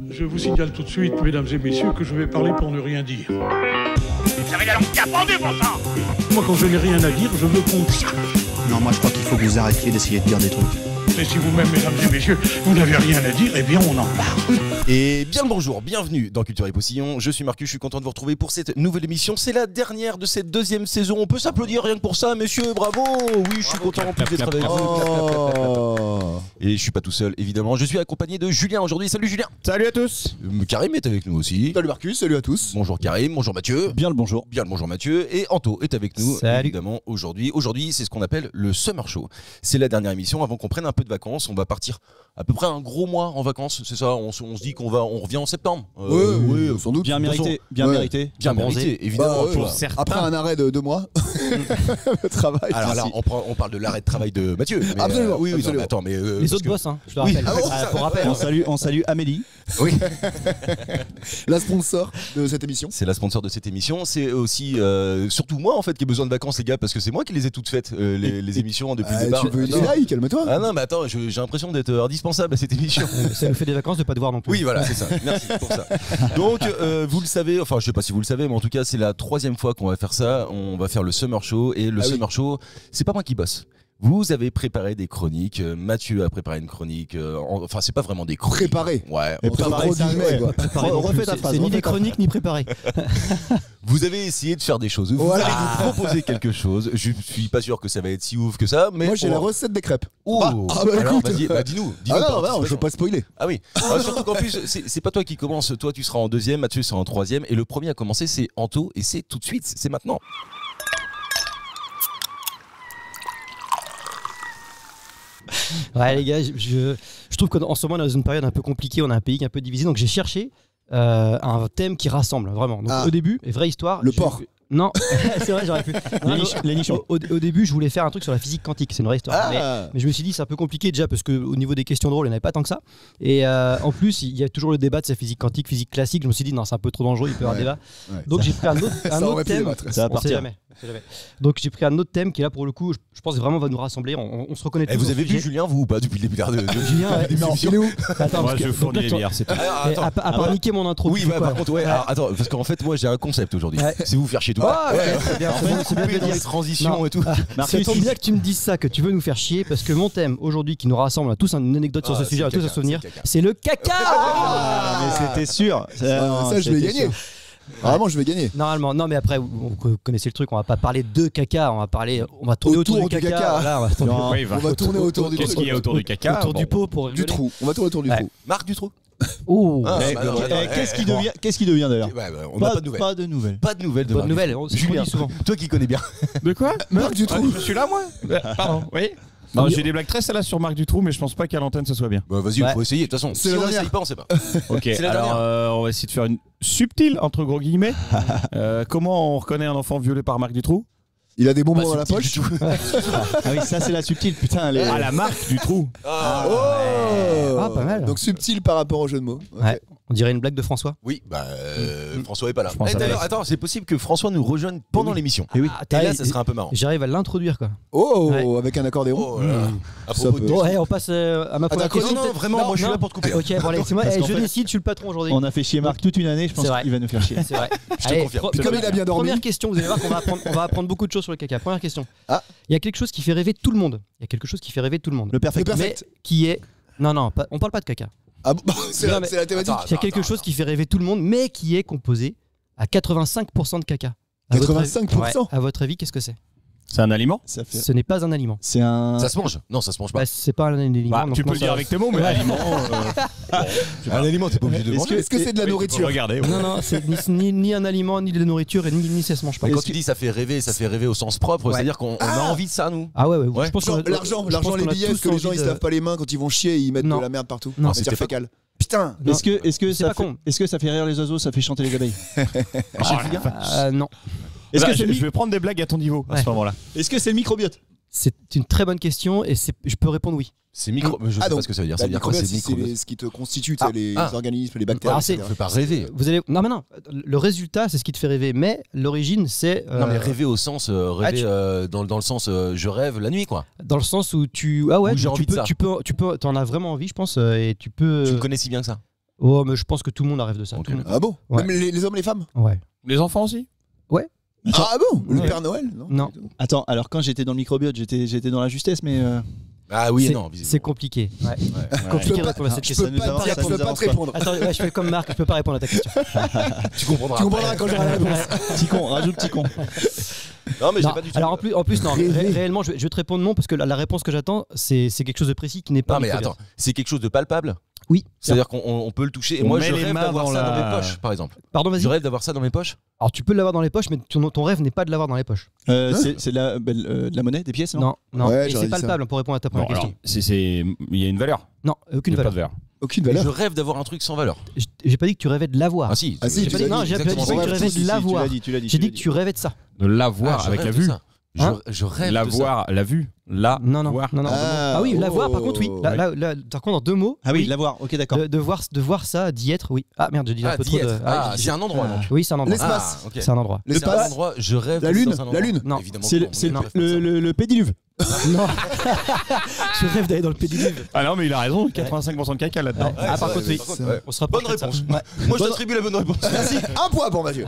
Je vous signale tout de suite, mesdames et messieurs, que je vais parler pour ne rien dire. Vous avez la langue qui a pendu, bon sang. Moi, quand je n'ai rien à dire, je veux qu'on le sache. Non, moi je crois qu'il faut que vous arrêtiez d'essayer de dire des trucs. Mais si vous-même, mesdames et messieurs, vous n'avez rien à dire, eh bien, on en parle. Et bien le bonjour, bienvenue dans Culture et Poussillon. Je suis Marcus, je suis content de vous retrouver pour cette nouvelle émission. C'est la dernière de cette deuxième saison. On peut s'applaudir rien que pour ça, messieurs, bravo. Oui, je suis content en plus d'être avec vous. Et je suis pas tout seul, évidemment. Je suis accompagné de Julien aujourd'hui. Salut Julien. Salut à tous. Karim est avec nous aussi. Salut Marcus, salut à tous. Bonjour Karim, bonjour Mathieu. Bien le bonjour. Bien le bonjour Mathieu. Et Anto est avec nous, Salut. évidemment, aujourd'hui. Aujourd'hui, c'est ce qu'on appelle le Summer Show. C'est la dernière émission avant qu'on prenne un peu de vacances. On va partir à peu près un gros mois en vacances, c'est ça. On se dit qu'on revient en septembre. Oui, sans doute. Bien mérité, bien Ouais. mérité. Bien mérité, évidemment. Bah, après un arrêt de 2 mois de travail. Alors là, on parle de l'arrêt de travail de Mathieu. Mais, Absolument, oui, absolument. non, mais attends, mais Les parce autres que- boss, hein, je te Oui, rappelle. ah bon, c'est ça. Pour rappel. On salue Amélie, Oui, la sponsor de cette émission. c'est la sponsor de cette émission. C'est aussi surtout moi en fait qui ai besoin de vacances, les gars, parce que c'est moi qui les ai toutes faites les émissions depuis le départ. Tu veux une Non. médaille, calme-toi. Ah non, mais attends, j'ai l'impression d'être indispensable à cette émission. Ça nous fait des vacances de pas te voir non plus. Oui, voilà, c'est ça. Merci pour ça. Donc, vous le savez, enfin, je sais pas si vous le savez, mais en tout cas, c'est la 3e fois qu'on va faire ça. On va faire le Summer Show. Et le Summer Show, c'est pas moi qui bosse. Vous avez préparé des chroniques. Mathieu a préparé une chronique. Enfin, c'est pas vraiment des chroniques. Préparé. Ouais. Et Enfin, préparé, c'est un mec, quoi. Refais ta phrase. C'est ni des chroniques ni préparé. vous avez essayé de faire des choses. Vous Voilà. allez vous proposer quelque chose. Je suis pas sûr que ça va être si ouf que ça, mais Moi j'ai la recette des crêpes. Oh. Ah bah Alors, écoute. vas-y, dis-nous. Ah par non, je veux anticipation. pas spoiler. Ah oui, surtout qu'en plus, c'est pas toi qui commence, toi tu seras en 2e, Mathieu sera en 3e, et le premier à commencer c'est Anto, et c'est tout de suite, c'est maintenant. Ouais, les gars, je trouve qu'en ce moment, on est dans une période un peu compliquée. On a un pays qui est un peu divisé. Donc, j'ai cherché un thème qui rassemble, vraiment. Donc, Ah. au début, vraie histoire. Le porc. Non, c'est vrai, j'aurais pu. Les nichons. Au début, je voulais faire un truc sur la physique quantique. C'est une vraie histoire. Mais je me suis dit, c'est un peu compliqué déjà parce qu'au niveau des questions drôles, il n'y en avait pas tant que ça. Et en plus, il y a toujours le débat de sa physique quantique, physique classique. Je me suis dit, non, c'est un peu trop dangereux, il peut y avoir débat. Ouais. Donc, j'ai pris un autre aurait pu thème. débattre. Ça va partir. On sait jamais. Donc, j'ai pris un autre thème qui, là, pour le coup, je pense vraiment va nous rassembler. On se reconnaît tous. Vous dans avez ce vu sujet. Julien, vous ou pas, depuis le début de Julien, ouais. Non, il est où? Attends, Moi, parce je que- fournis donc là, les toi- bières, c'est tout. à part niquer mon intro. Oui, tu fais bah, quoi, par là contre, ouais, alors, attends, parce qu'en fait, moi j'ai un concept aujourd'hui. Ouais. C'est vous faire chier tout. Ah, ok, c'est bien, c'est bien de le dire dire. les transitions Non. et tout. Ça tombe bien que tu me dises ça, que tu veux nous faire chier, parce que mon thème aujourd'hui qui nous rassemble, on a tous une anecdote sur Ah, ce c'est sujet, on a le tous un caca, souvenir, c'est le caca. c'est le caca. Mais c'était sûr. Ça, je vais gagner. Vraiment, je vais gagner. Normalement, non mais après, vous connaissez le truc, on va pas parler de caca, on va tourner autour du caca. Voilà, on va tourner Non, Oui, on va tourner autour du Qu'est-ce qu'il y a autour du caca autour du pot pour Du rigoler. trou. On va tourner autour du Ouais. trou. Marc Dutroux. Oh, Ah, bah non, attends, Qu'est-ce qui devient d'ailleurs on n'a pas de nouvelles. Pas de nouvelles. Pas de nouvelles de bonne Marc nouvelle, Dutroux. c'est ce qu'on Julien, dit souvent. toi qui connais bien. De quoi Marc Dutroux. Je suis là, moi Pardon, oui. Non, j'ai des blagues très salaces sur Marc Dutroux, mais je pense pas qu'à l'antenne ce soit bien. Bah vas-y, Ouais. faut essayer. De toute façon, C'est si la on dernière. essaye pas, on sait pas. Ok, C'est la alors dernière. on va essayer de faire une subtile, entre gros guillemets. Comment on reconnaît un enfant violé par Marc Dutroux? Il a des bonbons Pas dans la subtil poche. du tout. Ah oui, ça c'est la subtile. Putain, elle est. Ah, la marque Dutroux. Oh. Ah, pas mal. Donc subtil par rapport au jeu de mots. Ok. Ouais. On dirait une blague de François. Oui, bah François est pas là. Je pense à D'ailleurs, Alex. attends, c'est possible que François nous rejoigne pendant l'émission. Et oui. Et là, Ah, ça serait un peu marrant. J'arrive à l'introduire quoi. Oh, Ouais. avec un accordéon. Oh là là. À Ça propos de peut. Bon, ouais, on passe à ma première Attends, question. non, non, vraiment, moi je suis là pour te couper. Ok, bon, allez, c'est moi. Parce Eh, qu'en je fait- décide, je suis le patron aujourd'hui. On a fait chier Marc toute une année, je pense C'est vrai. qu'il va nous faire chier. C'est vrai. Je te confirme. Puis comme il a bien dormi. Première question, vous allez voir qu'on va apprendre beaucoup de choses sur le caca. Première question. Ah. Il y a quelque chose qui fait rêver tout le monde. Il y a quelque chose qui fait rêver tout le monde. Le perfect. Le perfect. Mais qui est. Non, on parle pas de caca. Ah bon, c'est Non, la mais- c'est la thématique. Attends, Il y a quelque chose qui fait rêver tout le monde, mais qui est composé à 85% de caca. À votre avis- 85%. Ouais, à votre avis, qu'est-ce que c'est? C'est un aliment? Ça fait. Ce n'est pas un aliment. C'est un. Ça se mange? Non, ça se mange pas. Bah, c'est pas un aliment. Bah, donc tu non, peux le ça- dire avec tes mots, mais aliment. Un aliment, t'es pas obligé de le manger. Est-ce que c'est de la nourriture? Regardez. Non, c'est ni un aliment, ni de la nourriture, et ni ça se mange pas. Mais quand tu dis ça fait rêver au sens propre, Ouais. c'est-à-dire qu'on a envie de ça, nous. Ah ouais, Ouais. je pense Genre, qu'on a- l'argent, je pense les qu'on a billets, tous parce que les gens envie ils se de- lavent pas les mains quand ils vont chier et ils mettent Non. de la merde partout. Non. C'est C'était pas- fécal. Putain. Non. Est-ce que C'est pas ça fait, con. est-ce que ça fait rire les oiseaux, ça fait chanter les abeilles? Non. Est-ce Bah, que c'est je vais prendre des blagues à ton niveau à Ouais. ce moment-là. est-ce que c'est le microbiote? C'est une très bonne question et je peux répondre oui. C'est micro. Je sais pas ce que ça veut dire. Ça veut dire quoi? C'est c'est ce qui te constitue, les organismes, les bactéries. Alors, Ça ne fait pas rêver. Vous allez... Non, mais non. Le résultat, c'est ce qui te fait rêver. Mais l'origine, c'est. Non, mais rêver au sens. Rêver dans le sens je rêve la nuit, quoi. Dans le sens où tu. Ah ouais, Où j'ai envie de ça. Tu peux. T'en as vraiment envie, je pense. Et tu peux. Tu me connais si bien que ça? Oh, mais je pense que tout le monde a rêve de ça. Okay. Ah bon? Ouais. Même les hommes, les femmes? Ouais. Les enfants aussi? Ah bon? Le Ouais. Père Noël? Non. Attends, alors quand j'étais dans le microbiote, j'étais dans la justesse, mais. Ah oui et C'est- non, visiblement. C'est compliqué. Ouais. Je Compliqué peux de répondre à cette Je question. peux pas te répondre. Attends, ouais, je fais comme Marc, je peux pas répondre à ta question. Tu comprendras. Tu comprendras quand j'aurai la réponse. Petit con, rajoute petit con. Non, mais j'ai Non, pas du tout. alors en plus non, réellement, je vais te répondre non parce que la réponse que j'attends, c'est quelque chose de précis qui n'est pas. Non, mais microbiote. attends, c'est quelque chose de palpable? Oui. C'est-à-dire qu'on peut le toucher. Et On moi, met je les rêve mains d'avoir dans ça dans la- mes poches, par exemple. Pardon, vas-y. Je rêve d'avoir ça dans mes poches. Alors tu peux l'avoir dans les poches, mais ton rêve n'est pas de l'avoir dans les poches. C'est de la monnaie, des pièces, non? Non. Ouais, Et j'aurais c'est dit palpable pour répondre à ta Non, première alors, question. il y a une valeur. Non, aucune Il y a pas valeur. de valeur. Aucune Et je valeur. rêve d'avoir un truc sans valeur. J'ai pas dit que tu rêvais de l'avoir. Ah si. Ah si, J'ai pas dit- non, j'ai pas dit exactement que tu ça. rêvais de l'avoir. Tu l'as dit. J'ai dit que tu rêvais de ça. De l'avoir Ah, je avec rêve la de vue. ça. Hein Je rêve La de ça. voir, la vue. La Non. voir. Ah oui, l'avoir par contre oui. Là, par contre en deux mots. Ah oui, oui. l'avoir, ok, d'accord. De voir ça, d'y être, oui. Ah merde, j'ai dit un Ah, peu trop de. Ah, j'ai dit- c'est un endroit donc. Oui, c'est un endroit. L'espace. Ah, ok. C'est un endroit. C'est un L'espace. endroit, je rêve La d'être lune, dans un endroit. la lune. Non. Évidemment C'est que non, le, on c'est rêve pas de ça. le pédiluve. Non. Je rêve d'aller dans le pédiluve. Ah non, mais il a raison, 85% de caca là-dedans. Ouais. Ah, par contre, oui. Ouais. On sera Bonne pas réponse. Ouais. Moi, je t'attribue la bonne réponse. Merci. Un point pour Mathieu.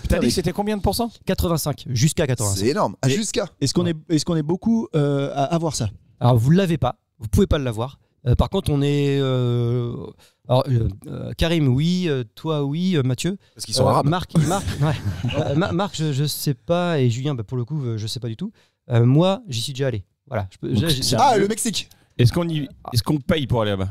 T'as dit que c'était combien de pourcents? 85, jusqu'à 85. C'est énorme. Ah, jusqu'à. Est-ce qu'on est beaucoup à avoir ça? Alors vous l'avez pas, vous pouvez pas l'avoir. Par contre, on est. Karim, oui. Toi, oui. Mathieu. Parce qu'ils sont arabes. Marc, ouais. Marc, je sais pas. Et Julien, pour le coup, je sais pas du tout. Moi, j'y suis déjà allé. Voilà. Ah, le Mexique. Est-ce qu'on paye pour aller là-bas?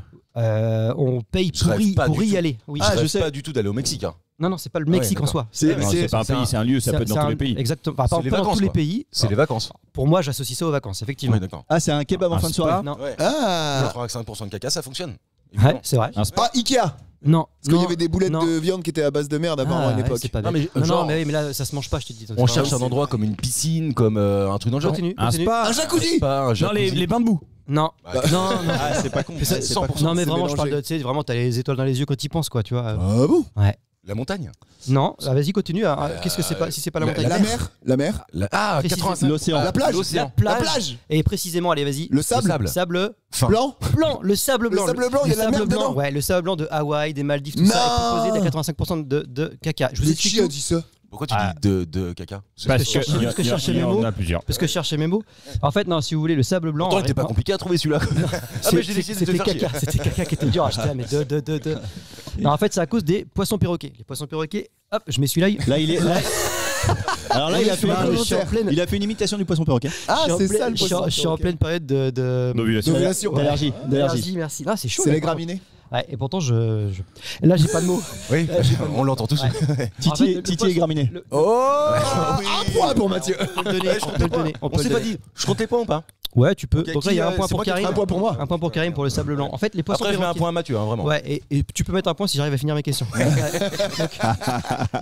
On paye Je rêve pas pour du y tout. aller. Oui. Ah, je je sais. sais pas du tout d'aller au Mexique. Hein. Non, c'est pas le Mexique en d'accord. soi. C'est Non, c'est pas un pays, c'est un lieu, ça peut être dans tous les pays. Exactement. Enfin, pas C'est les dans vacances, tous les quoi. pays. C'est les vacances. Pour moi, j'associe ça aux vacances, effectivement. Oui, d'accord. Ah, c'est un kebab en Un fin de spa. soirée. Non. Ouais. Ah. 85% de caca, ça fonctionne. Ouais, Évidemment. c'est vrai. Un spa. Ah, Ikea. Non. Parce qu'il y non, avait des boulettes non. de viande qui étaient à base de merde avant à ouais, l'époque. c'est pas Non, bien. mais genre- mais là, ça se mange pas, je te dis. On cherche un endroit comme une piscine, comme un truc dans le genre. Continue. Un continue. spa. Un jacuzzi. Pas un Non, jacuzzi. les bains de boue. Non. Bah, Non. Ah, c'est pas con. Mais ça, Ouais, c'est pas con. non mais c'est vraiment je parle de mélangé. tu sais vraiment t'as les étoiles dans les yeux quand tu penses quoi tu vois. Ah bon? La montagne. Non, vas-y continue. Qu'est-ce que c'est pas si c'est pas la montagne? La mer. Ah, Précise- 85. L'océan. La plage. L'océan. La plage. Et précisément allez vas-y. Le sable. Sable Fin. Blanc. blanc, le sable blanc. sable blanc, il y a de la sable merde blanc. dedans. Ouais, le sable blanc de Hawaï, des Maldives, tout Non. ça est composé de 85% de caca. Je vous Mais explique qui a tout. dit ça? Pourquoi tu Ah. dis de caca? Parce que je cherchais mes il y mots. en a plusieurs. Parce que je cherchais mes mots. En fait non, si vous voulez le sable blanc. Pourtant, il était pas compliqué à trouver celui-là. Ah, mais j'ai décidé de te C'était faire caca, chier. c'était caca qui était dur à acheter. Mais Non, en fait, c'est à cause des poissons perroquets. Les poissons perroquets, hop, je m'essuie l'œil. Là, il est. Alors là, On il est a sur fait un volontaire. il a fait une imitation du poisson perroquet. Ah, Je suis en c'est pleine- ça le poisson. Je suis en pleine période de D'ovulation. D'ovulation. D'allergie. D'allergie, merci. Là, c'est chaud. C'est là, les par graminées. contre. Ouais, et pourtant, là, j'ai pas de mots. Oui, on l'entend tous. Ouais. En fait, le Titi poisson- est graminé. le- Oh, un point pour Mathieu. On peut le donner. On peut le donner. On s'est pas dit. Je compte les points ou pas? Ouais, tu peux. Ok, Donc là, il y a un point c'est pour moi qui ai Karim. Un point pour moi. Un point pour Karim pour le sable blanc. En fait, les poissons Après, je mets un perroquets. point à Mathieu, hein, vraiment. Ouais, et tu peux mettre un point si j'arrive à finir mes questions.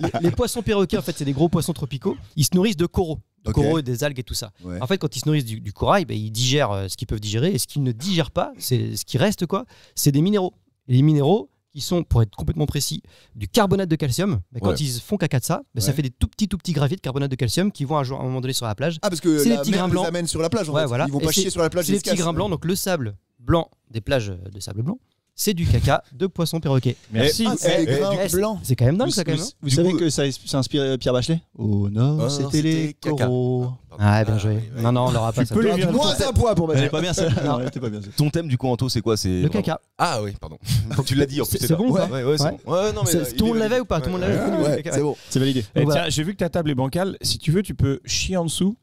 Donc, les poissons perroquets, en fait, c'est des gros poissons tropicaux. Ils se nourrissent de coraux. De Ok. coraux et des algues et tout ça. Ouais. En fait, quand ils se nourrissent du corail, ben, ils digèrent ce qu'ils peuvent digérer. Et ce qu'ils ne digèrent pas, c'est ce qui reste, quoi, c'est des minéraux. Et les minéraux, qui sont, pour être complètement précis, du carbonate de calcium. Mais quand Ouais. ils font caca de ça, ben, ça Ouais. fait des tout petits graviers de carbonate de calcium qui vont à un moment donné sur la plage. Ah, parce que C'est les la petits mer grains les blancs. amène sur la plage. En Ouais, fait. voilà. Ils vont Et pas c'est- chier sur la plage. C'est ils les se petits cassent. grains blancs, donc le sable blanc des plages de sable blanc, c'est du caca de poisson perroquet. Merci. Ah, c'est les grains Eh, blancs. C'est quand même dingue ça quand même. hein. Vous Du savez coup- que ça a inspiré Pierre Bachelet? Oh non, Ah, c'était les caca. coraux. Ah, bien joué. Non, on l'aura pas ça. peux les Ah, virer. Moins un point pour Elle Mathieu. est pas bien ça. Non, elle était pas bien ça. Ton thème, du coup, Anto, c'est quoi? C'est Le caca. Ah oui, pardon. Tu l'as dit en plus. C'est bon ou pas Ouais, c'est Ouais. bon. Ouais, non, mais. Tout le monde l'avait ou pas? Tout le monde l'avait. Ouais, c'est bon. C'est validé. Eh, Voilà. tiens, j'ai vu que ta table est bancale. Si tu veux, tu peux chier en dessous.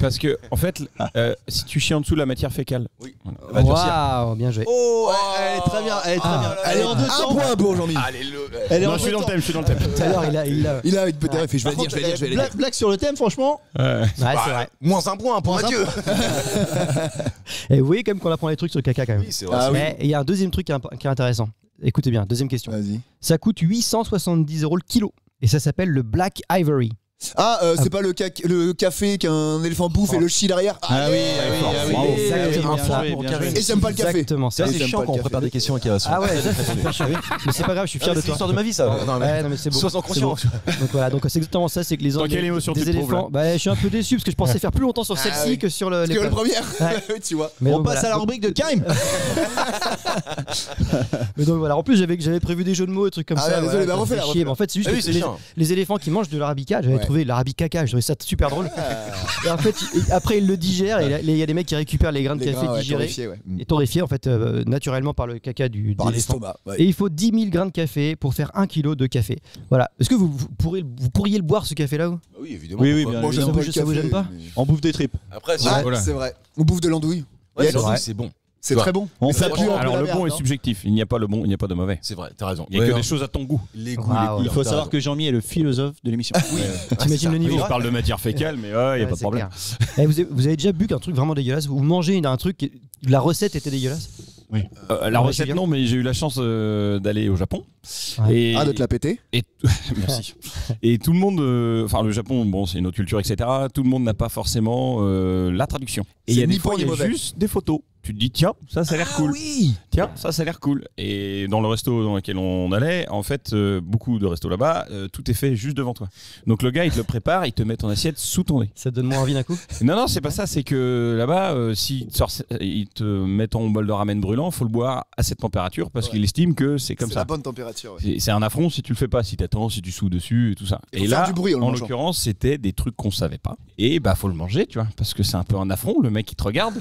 Parce que, en fait, si tu chies en dessous, la matière fécale. Oui. va durcir. Waouh, bien joué. Oh, elle est très bien. Elle est très bien. Elle est en deux temps. Un point pour Jean-Mi. Allez, Elle est Non, en je suis deux dans le temps. thème, je suis dans le thème. Tout à l'heure, il a. Il a une petite. Il fait je vais Par le dire, je contre, vais le dire, je vais le dire. blague sur le thème, franchement. Ouais, c'est vrai. Moins un point pour Mathieu. Et vous voyez quand même qu'on apprend les trucs sur le caca quand même. Oui, c'est vrai. Ah oui. Mais il y a un deuxième truc qui est intéressant. Écoutez bien, deuxième question. Vas-y. Ça coûte 870 € le kilo. Et ça s'appelle le Black Ivory. Ah, c'est pas le café qu'un éléphant bouffe et le chie derrière. Ah oui, Exactement ça. Et j'aime pas le café. Exactement ça. Ça, c'est chiant quand on prépare des questions avec Irason. Ah ouais, ça, c'est super chiant. Mais c'est pas grave, je suis fier de C'est toi. l'histoire de ma vie, ça. Non, Ouais, non mais c'est beau. Sois en C'est beau. conscience. Donc voilà, donc c'est exactement ça, c'est que les Dans quelle émotion des tu te trouves, éléphants. Bah, je suis un peu déçu parce que je pensais faire plus longtemps sur celle-ci oui. que sur Parce les que la première, Ouais. tu vois. Mais On donc, passe voilà. à la rubrique de Karim. Mais donc voilà, en plus j'avais prévu des jeux de mots, des trucs comme Ah ça. ouais, désolé, bah, refais-la, chier. refais-la. Mais en fait, c'est juste Ah oui, que c'est chiant. les éléphants qui mangent de l'arabica, j'avais trouvé l'arabicaca, je trouvais ça super drôle. Et en fait, après ils le digèrent et il y a des mecs qui récupèrent les grains de Les café grains, ouais, digérés torréfiés, ouais. et torréfiés en fait naturellement par le caca du Par d'éléphant. l'estomac. ouais. Et il faut 10 000 grains de café pour faire 1 kilo de café. Voilà. Est-ce que vous pourriez le boire ce café-là vous Oui, évidemment. Oui, oui, pourquoi bien Moi, évidemment. j'aime pas le Ça vous café, gêne pas mais- On bouffe des tripes. Après, Ah, Voilà. c'est vrai. On bouffe de l'andouille. ouais, Yes. c'est bon. C'est très bon. On Mais fait ça pas- pue un peu Alors la le merde, bon est non subjectif. Il n'y a pas le bon, il n'y a pas de mauvais. C'est vrai, t'as raison. Il n'y a que Ouais, des choses à ton goût. Les goûts, Ah, les ouais. Il faut savoir que Jean-Mi est le philosophe de l'émission. T'imagines le niveau Je parle de matière fécale, mais ouais, il n'y a pas de c'est problème. clair. Et vous avez déjà bu qu'un truc vraiment dégueulasse. Vous mangez un truc, la recette était dégueulasse. La Ouais, recette, Julien. non, mais j'ai eu la chance d'aller au Japon. Ouais. Et, Ah, de te la péter. Merci. Et tout le monde, enfin le Japon, bon, c'est une autre culture, etc. Tout le monde n'a pas forcément la traduction. Et il y a C'est des ni fois, bon il y ni a mauvais. juste des photos. Tu te dis, tiens, ça a l'air cool. oui. Tiens, ça a l'air cool. Et dans le resto dans lequel on allait, en fait, beaucoup de restos là-bas, tout est fait juste devant toi. Donc le gars, il te le prépare, il te met ton assiette sous ton nez. Ça te donne moins envie d'un coup. Non, c'est pas ça. C'est que là-bas, s'il il te met ton bol de ramen brûlant, faut le boire à cette température parce qu'il estime que c'est comme C'est ça. la bonne température. ouais. C'est un affront si tu le fais pas, si t'attends, si tu souds dessus et tout ça. Il faut Et faire là, du bruit en le en mangeant. l'occurrence, c'était des trucs qu'on savait pas. Et bah, faut le manger, tu vois, parce que c'est un peu un affront. Le mec, il te regarde.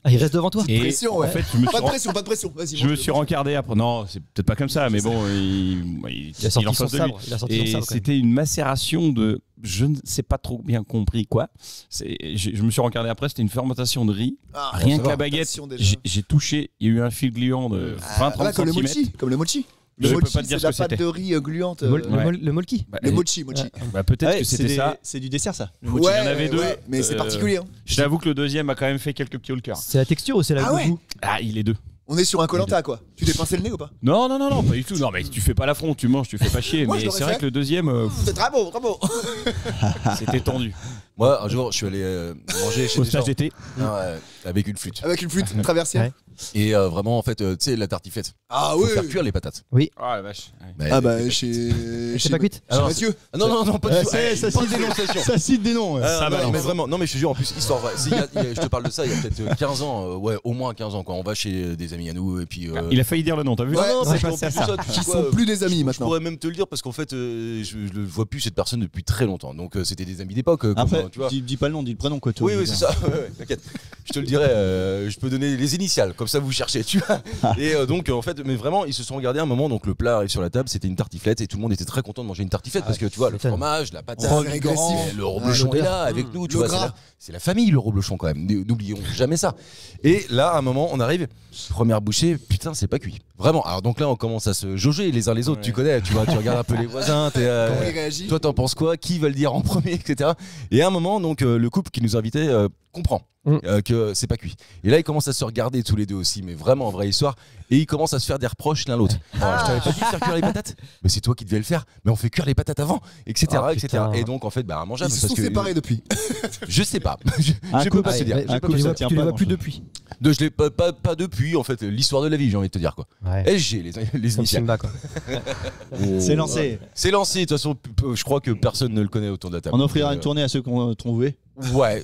Ah, il reste devant toi. Et pression, en ouais. fait, je me suis Pas de pression, pas de pression. Vas-y. je me mange-le. suis rencardé après. Non, c'est peut-être pas comme ça, mais bon, Il a en sorti son face de lui. sabre. Il a sorti son Et sabre. quand même. c'était une macération de, je ne sais pas trop bien compris quoi. Je me suis rencardé après, c'était une fermentation de riz. Ah, Rien ça que va. la baguette, Fermentation, déjà. j'ai touché, il y a eu un fil gluant de 20-30 Ah, comme le cm. mochi. Comme le mochi. Je Le peux mochi, pas te dire c'est ce la que pâte c'était. de riz gluante. Le molki. Bah, Le mochi. peut-être Ouais, que c'était ça. C'est du dessert ça. Le mochi, il y en avait deux. ouais, mais c'est particulier. hein. Je t'avoue que le deuxième a quand même fait quelques petits hauts le cœur. C'est la texture ou c'est la Ah ouais. goût? Ah, il est deux. On est sur un Koh-Lanta, quoi. Tu t'es pincé le nez ou pas? Non, pas du tout. Non, mais tu fais pas l'affront, tu manges, tu fais pas chier. Moi, je Mais l'aurais c'est vrai fait. que le deuxième, C'est très beau, très beau. c'était tendu. Moi, un jour, je suis allé manger chez Au des stage gens. d'été. Non, avec une flûte. Avec une flûte traversière. Ouais. Et vraiment, en fait, tu sais, la tartiflette. Ah Faut oui. faire cuire les patates. Ah la vache. Mais- Ah bah chez. C'est pas cuite. Alors, Mathieu. Ah non, pas du tout. Eh, Ça pas de cite- dénonciation. Ça cite des noms. Ah, Ça non, balance. mais vraiment, non mais je te jure en plus histoire vraie. Je te parle de ça il y a peut-être 15 ans, ouais au moins 15 ans quoi. On va chez des amis à nous et puis. Il a failli dire le nom, t'as vu? Ouais, non, c'est c'est passé à ça. Qui sont plus des amis Je maintenant. pourrais même te le dire parce qu'en fait je le vois plus cette personne depuis très longtemps. Donc c'était des amis d'époque. Après, tu vois. dis pas le nom, dis le prénom quoi. toi. Oui, c'est ça. Ouais, t'inquiète. Je te le dirai. Je peux donner les initiales, comme ça vous cherchez, tu vois. Et donc en fait, mais vraiment, ils se sont regardés un moment. Donc le plat arrive sur la table, c'était une tartiflette et tout le monde était très content de manger une tartiflette parce que tu vois le m'étonnes. fromage, la patate, Régressif. le reblochon est là avec nous, tu vois. C'est la famille le reblochon quand même. N'oublions jamais ça. Et là, à un moment, on arrive. Première bouchée, putain, c'est pas cuit. Vraiment. Alors donc là, on commence à se jauger les uns les autres. Ouais. Tu connais, tu vois, tu regardes un peu les voisins. Comment il réagit? Toi, t'en penses quoi? Qui va le dire en premier, etc. Et à un moment, donc, le couple qui nous invitait comprend que c'est pas cuit. Et là, ils commencent à se regarder tous les deux aussi, mais vraiment, vraie histoire. Et ils commencent à se faire des reproches l'un l'autre. Je t'avais pas dit de faire cuire les patates? Mais c'est toi qui devais le faire. Mais on fait cuire les patates avant, etc. Oh, etc. putain. Et donc, en fait, bah, Ils immangeable. se parce sont que séparés depuis. je sais pas. Je peux pas te dire. Un Tu couple, les ça vois tient tu les pas vois plus grand-chose. depuis. Je l'ai pas depuis, en fait, l'histoire de la vie, j'ai envie de te dire quoi. Ouais. SG, les Comme initiales. Simba quoi. C'est lancé. C'est lancé, de toute façon, je crois que personne ne le connaît autour de la table. On offrira une tournée à ceux qui ont trouvé. Ouais.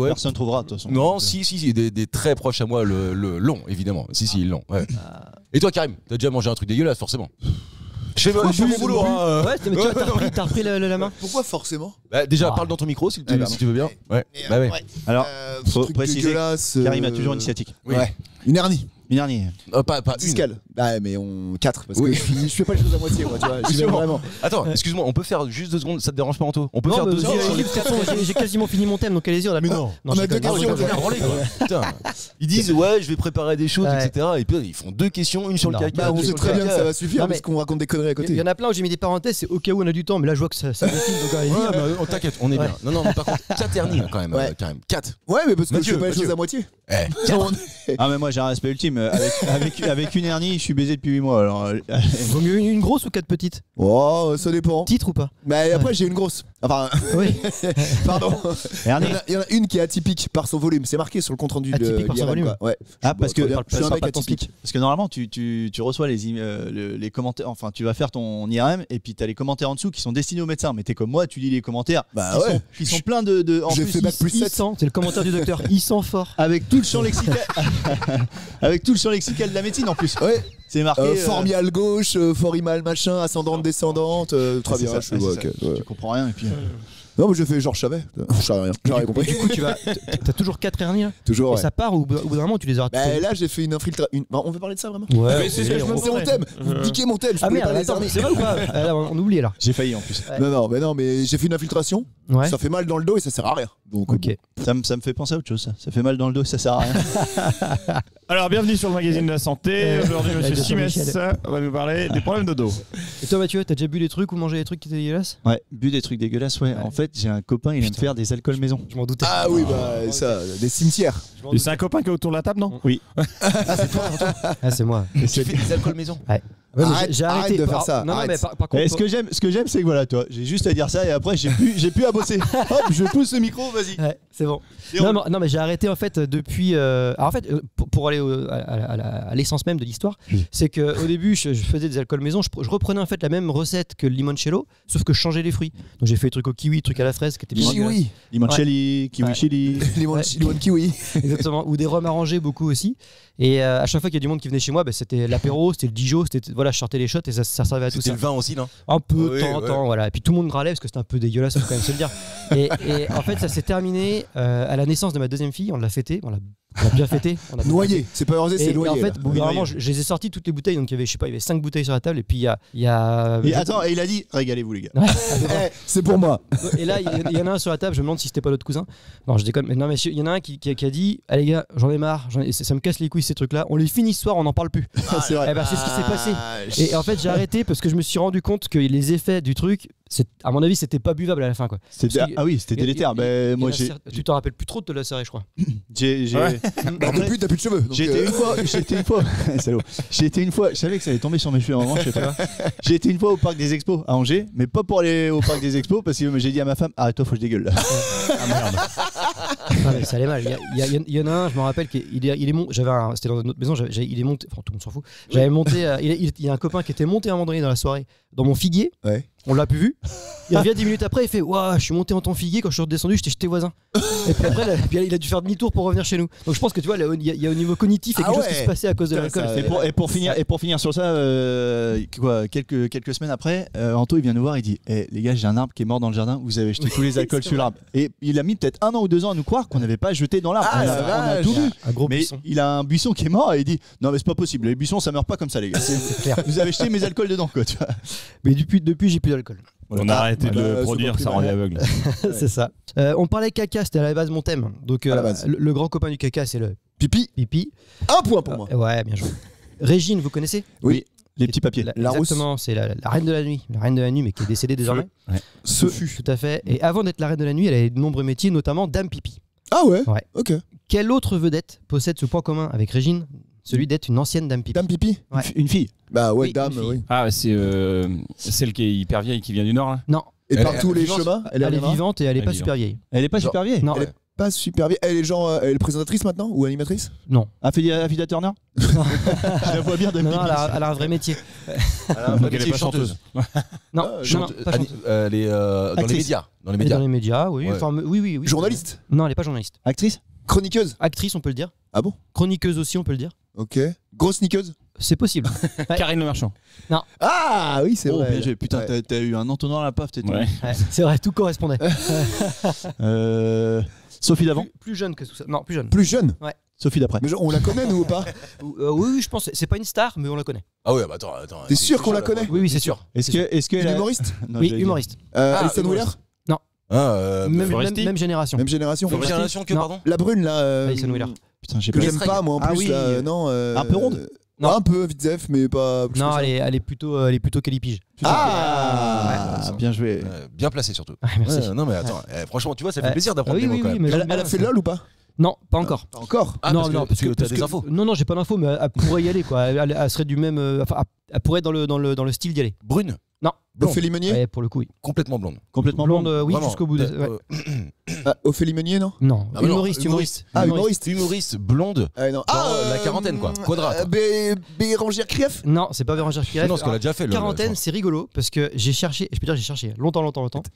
Personne trouvera de toute façon. Non, si, des très proches à moi, le long, évidemment. Si, long. Ouais. Et toi, Karim, t'as déjà mangé un truc dégueulasse, forcément. Je fais mon boulot, hein. Ouais, mais t'as repris la main. Pourquoi forcément? Bah, déjà, Ah. parle dans ton micro si tu, Ah, si tu veux bien. Ouais. Bah, ouais. Alors, Ce faut truc préciser dégueulasse, Karim a toujours une sciatique. Oui. Ouais. Une hernie. Une dernière. Pas une. Discale. Bah, mais on 4 parce Oui. que je fais pas les choses à moitié, moi, tu vois. J'y vais Sûrement. vraiment. Attends, excuse-moi, on peut faire juste 2 secondes, ça te dérange pas, Anto? On peut Non, faire bah, 2 vas-y, secondes sur allez-y, les de toute façon, j'ai quasiment fini mon thème, donc allez-y, on a non, on je a deux déconne. questions. Ah, branlé, quoi. Putain. Ils disent ouais, je vais préparer des choses, Ouais. etc. Et puis ils font 2 questions, une sur le Non. caca. Bah, on une sait sur le très bien que caca. ça va suffire Non, mais- parce qu'on raconte des conneries à Il côté. y en a plein où j'ai mis des parenthèses, c'est au cas où on a du temps, mais là je vois que ça défile, donc allez-y. Ouais, bah, t'inquiète, on est Ouais. bien. Non, non, mais par contre, 4 hernies quand même. Ouais. Karim. 4. Ouais, mais parce que Mathieu, je fais pas les Mathieu. choses à moitié. Eh, Ah, mais moi j'ai un respect ultime. avec une hernie, je suis baisé depuis 8 mois. Alors, Vaut mieux une grosse ou 4 petites? Oh, ça dépend. Titre ou pas? Mais après, j'ai une grosse. Enfin, Oui. pardon. hernie. Il y en a une qui est atypique par son volume. C'est marqué sur le compte rendu de Atypique par son l'IRM, volume. quoi. Ouais. Ah, parce que je suis un mec atypique. Parce que normalement, tu reçois les commentaires. Enfin, tu vas faire ton IRM et puis tu as les commentaires en dessous qui sont destinés aux médecins. Mais t'es comme moi, tu lis les commentaires. Bah ouais. Qui sont pleins de. En J'ai plus, fait bac plus Il 7. sent, c'est le commentaire du docteur. Il sent fort. avec tout le champ lexical. Avec tout le champ lexical de la médecine en plus. Ouais. C'est marqué. Formial gauche, forimal machin, ascendante, descendante. Très bien. C'est ça, je vois, c'est ça. ok, ouais. Tu comprends rien et puis. Non, mais je fais genre je savais. Je savais rien. J'ai rien compris. Du coup, t'as toujours 4 hernies là? Toujours. Et Ouais. ça part ou au bout d'un moment tu les as Bah, là, j'ai fait une infiltration. On veut parler de ça vraiment? Ouais, c'est ce que je me C'est mon thème. Vous piquez mon thème. Je Ah voulais merde, parler des attends, hernies. c'est vrai ou pas? Là, on oublie là. J'ai failli en plus. Non, mais j'ai fait une infiltration. Ouais. Ça fait mal dans le dos et ça sert à rien. Donc, Ok. Ça me fait penser à autre chose. Ça fait mal dans le dos, ça sert à rien. Alors, bienvenue sur le magazine de la santé. Aujourd'hui, monsieur Docteur Simès Michel. va nous parler des problèmes de dos. Et toi Mathieu, t'as déjà bu des trucs ou mangé des trucs qui étaient dégueulasses? Ouais, bu des trucs dégueulasses, ouais. En fait, j'ai un copain, il aime faire des alcools maison. Je m'en doutais. Ah oui, bah ça, des cimetières. Et c'est un copain qui est autour de la table, non? Oui. Ah, c'est moi. Tu fais des alcools maison. Ouais, mais Arrête- j'ai arrêté. arrête de faire Par- ça, Non, non, arrête. mais par contre. Et ce que j'aime, c'est que voilà, toi, j'ai juste à dire ça et après, j'ai plus à bosser. Hop, je pousse le micro, vas-y. Ouais, c'est bon. Et Non, mais j'ai arrêté en fait depuis. Alors en fait, pour aller à l'essence même de l'histoire, c'est qu'au début, je faisais des alcools maison. Je reprenais en fait la même recette que le limoncello, sauf que je changeais les fruits. Donc j'ai fait des trucs au kiwi, trucs à la fraise qui étaient bien dégueulasses. Kiwi. Limoncelli, kiwi Ouais. chili. Limon kiwi. Exactement. Ou des rhums arrangés beaucoup aussi. Et à chaque fois qu'il y a du monde qui venait chez moi, bah, c'était l'apéro, c'était le Dijon, c'était voilà, je sortais les shots et ça servait à tout C'était ça. le vin aussi, non? Un peu, Oui, temps en ouais. temps, voilà. Et puis tout le monde râlait parce que c'était un peu dégueulasse, faut quand même se le dire. Et en fait, ça s'est terminé à la naissance de ma deuxième fille. On l'a fêté, on l'a bien fêté. On a Noyé. C'est pas heureux, c'est Et noyé. en fait, là. bon, vraiment, je les ai sortis toutes les bouteilles. Donc il y avait, je sais pas, il y avait 5 bouteilles sur la table. Et puis il y a. Et attends, et il a dit, régalez-vous les gars. Eh, c'est pour moi. Et là, il y en a un sur la table. Je me demande si c'était pas l'autre cousin. Non, je déconne. Mais non, mais il y en a un qui a dit, allez les gars, j'en ai marre. Ça me casse les couilles ces trucs-là. On les finit ce soir, on n'en parle plus. C'est vrai. Eh ben, c'est ce qui s'est passé. Et en fait, j'ai arrêté parce que je me suis rendu compte que les effets du truc, à mon avis, c'était pas buvable à la fin, quoi. Ah oui, c'était délétère. Ben, moi, Tu t'en rappelles plus trop de te la serrer, je crois. Bah, depuis, t'as plus de cheveux. donc, J'ai été une fois, salaud. J'ai été une fois, je savais que ça allait tomber sur mes cheveux en revanche, je sais pas. J'ai été une fois au parc des Expos à Angers, mais pas pour aller au parc des Expos parce que j'ai dit à ma femme, arrête-toi, faut que je dégueule là. Non, mais ça allait mal. Il y en a un, je me rappelle qu'il est monté. C'était dans notre maison, il est monté. Enfin, tout le monde s'en fout. J'avais monté. Il y a un copain qui était monté à un moment donné dans la soirée dans mon figuier. Ouais. On l'a plus vu. Il revient 10 minutes après, il fait waouh, je suis monté en ton figuier, quand je suis redescendu, j'étais chez tes voisins. Et puis après, il a dû faire demi-tour pour revenir chez nous. Donc je pense que tu vois, il y a au niveau cognitif, il y a quelque chose qui se passait à cause de l'alcool. Et pour finir sur ça, quelques semaines après, Anto il vient nous voir, il dit les gars, j'ai un arbre qui est mort dans le jardin, vous avez jeté tous les alcools sur l'arbre. Et il a mis peut-être 1 an ou 2 ans à nous croire qu'on n'avait pas jeté dans l'arbre. Ah, on la a vache. tout vu. Un gros Mais buisson. il a un buisson qui est mort et il dit non mais c'est pas possible, les buissons ça meurt pas comme ça les gars. C'est clair. Vous avez jeté mes alcools dedans quoi, tu vois. Mais depuis j'ai plus d'alcool. On a arrêté de le c'est produire, pas ça plus rend mal. aveugle. C'est ça. On parlait caca, c'était à la base mon thème. Donc À la base. le grand copain du caca, c'est le Pipi. pipi. 1 point pour moi. Ouais, bien joué. Régine, vous connaissez? Oui. Les petits papiers. La rousse. Exactement, c'est la reine de la nuit. La reine de la nuit, mais qui est décédée désormais. Ce Tout à fait. Et avant d'être la reine de la nuit, elle avait de nombreux métiers, notamment dame pipi. Ah ouais. Ouais. Ok. Quelle autre vedette possède ce point commun avec Régine? Celui d'être une ancienne dame pipi. Dame pipi. Ouais. Une fille. Bah ouais, Oui, dame, une fille. oui. Ah, c'est celle qui est hyper vieille qui vient du Nord, là? Non, Et Elle par est tous les vivante. chemins, elle est vivante. vivante et elle est Elle pas est super vieille. Elle est pas Genre, super vieille. Non, Elle est pas super vieille. Elle est genre, elle est présentatrice maintenant ou animatrice? non. Affida Turner. Je la vois bien de Non, elle a un vrai métier. Donc elle est pas chanteuse. Non, Ah, non, pas chanteuse. Elle est dans les Actrice. médias. Dans les Elle est médias. dans les médias, oui. Ouais. Enfin, oui. Journaliste. Non, elle est pas journaliste. Actrice. Chroniqueuse. Actrice, on peut le dire. Ah bon? Chroniqueuse aussi, on peut le dire. Ok. Grosse sneakeuse. C'est possible. Karine Le Marchand. Ah oui, c'est Oh, vrai. bien joué. Putain, Ouais. t'as eu un entonnoir à la paf, t'es tombé. Ouais. Ouais, c'est vrai, tout correspondait. Sophie d'avant. Plus jeune que tout ça. Non, plus jeune. Plus jeune. Sophie d'après. Mais genre, on la connaît nous ou pas? Oui, je pense. C'est pas une star, mais on la connaît. Ah ouais, bah attends. T'es sûr qu'on la connaît? Oui, c'est sûr. Est-ce que Une elle a- humoriste? Non, Oui, j'allais dire. humoriste. Alison Wheeler? humoriste. Ah, Foresti. Même génération. Même génération. Même génération que, Non. pardon? La brune là. Alison Wheeler. Putain, j'ai Que pas. j'aime pas moi en Ah plus oui. là. Non. Un peu ronde? Non. Un peu vite zef, mais pas. plus Non, que ça. elle est plutôt calipige. Ah. Bien joué. Bien placé surtout. Ah, merci. Ouais, non mais attends, franchement, tu vois, ça fait plaisir d'apprendre Ah oui, des mots oui, quand oui, même. mais j'aime Elle bien a fait ça. LOL ou pas? Non, pas encore. Pas encore. Ah, non, parce que- non, parce que t'as des infos. Non, j'ai pas d'infos, mais elle pourrait y aller, quoi. Elle serait du même. Enfin, elle pourrait être dans le style d'y aller. Brune. Non. Blonde. Ophélie Meunier. Ouais, pour le coup, oui. Complètement blonde. Complètement Blonde, blonde. oui, Vraiment. jusqu'au bout. Ouais. Ah, Ophélie Meunier, non? Non, Ah, mais non, humoriste. Ah, humoriste. Humoriste blonde. Non. La quarantaine, quoi. Quadra, quoi. Bérangère Krief. Non, c'est pas Bérangère Krief. Non, ce qu'elle a déjà fait. Quarantaine, c'est rigolo parce que j'ai cherché, je peux dire, j'ai cherché longtemps,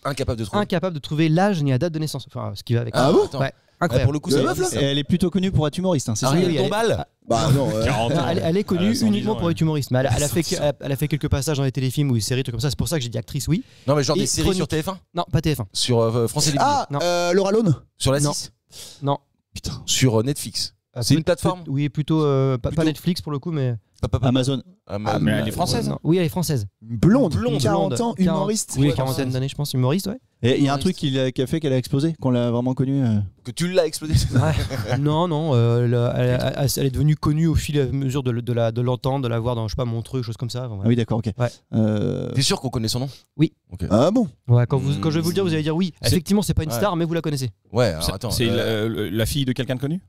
Incapable de trouver. incapable de trouver l'âge ni la date de naissance. Enfin, ce qui va avec. Ah bon? attends. Ouais, Ouais, incroyable. pour le coup, De c'est la meuf, là Et elle est plutôt connue pour être humoriste, hein, c'est ça Ariel oui, elle est- Dombal. Bah non. 40 ans. Elle est connue Elle a 110 uniquement ans, pour ouais. être humoriste, mais elle a fait quelques passages dans les téléfilms ou des séries, trucs comme ça. C'est pour ça que j'ai dit actrice, oui. Non, mais genre Et des séries sur chronique. TF1. Non, pas TF1. Sur France Télévisions. Ah, Non. Laura Lone. Sur la Non. 6. Non. Putain. Sur Netflix. C'est une plateforme. Oui, plutôt pas Plutôt- Netflix pour le coup, mais. Amazon. mais elle est française. Non. Oui, elle est française. Blonde. Blonde. 40 ans, humoriste. Oui, Ouais. quarantaine d'années, je pense, humoriste, ouais. Et il y a un truc qui a fait qu'elle a explosé, qu'on l'a vraiment connue. Que tu l'as explosé. Non, elle est devenue connue au fil et à mesure de l'entendre, de la voir dans, je sais pas, Montreux, choses comme ça. Enfin, Ah oui, d'accord, ok. Ouais. T'es sûr qu'on connaît son nom? Oui. Ok. Ah bon? Ouais, quand je vais vous le dire, vous allez dire oui. C'est- Effectivement, c'est pas une Ouais. star, mais vous la connaissez. Ouais, alors attends. C'est la fille de quelqu'un de connu?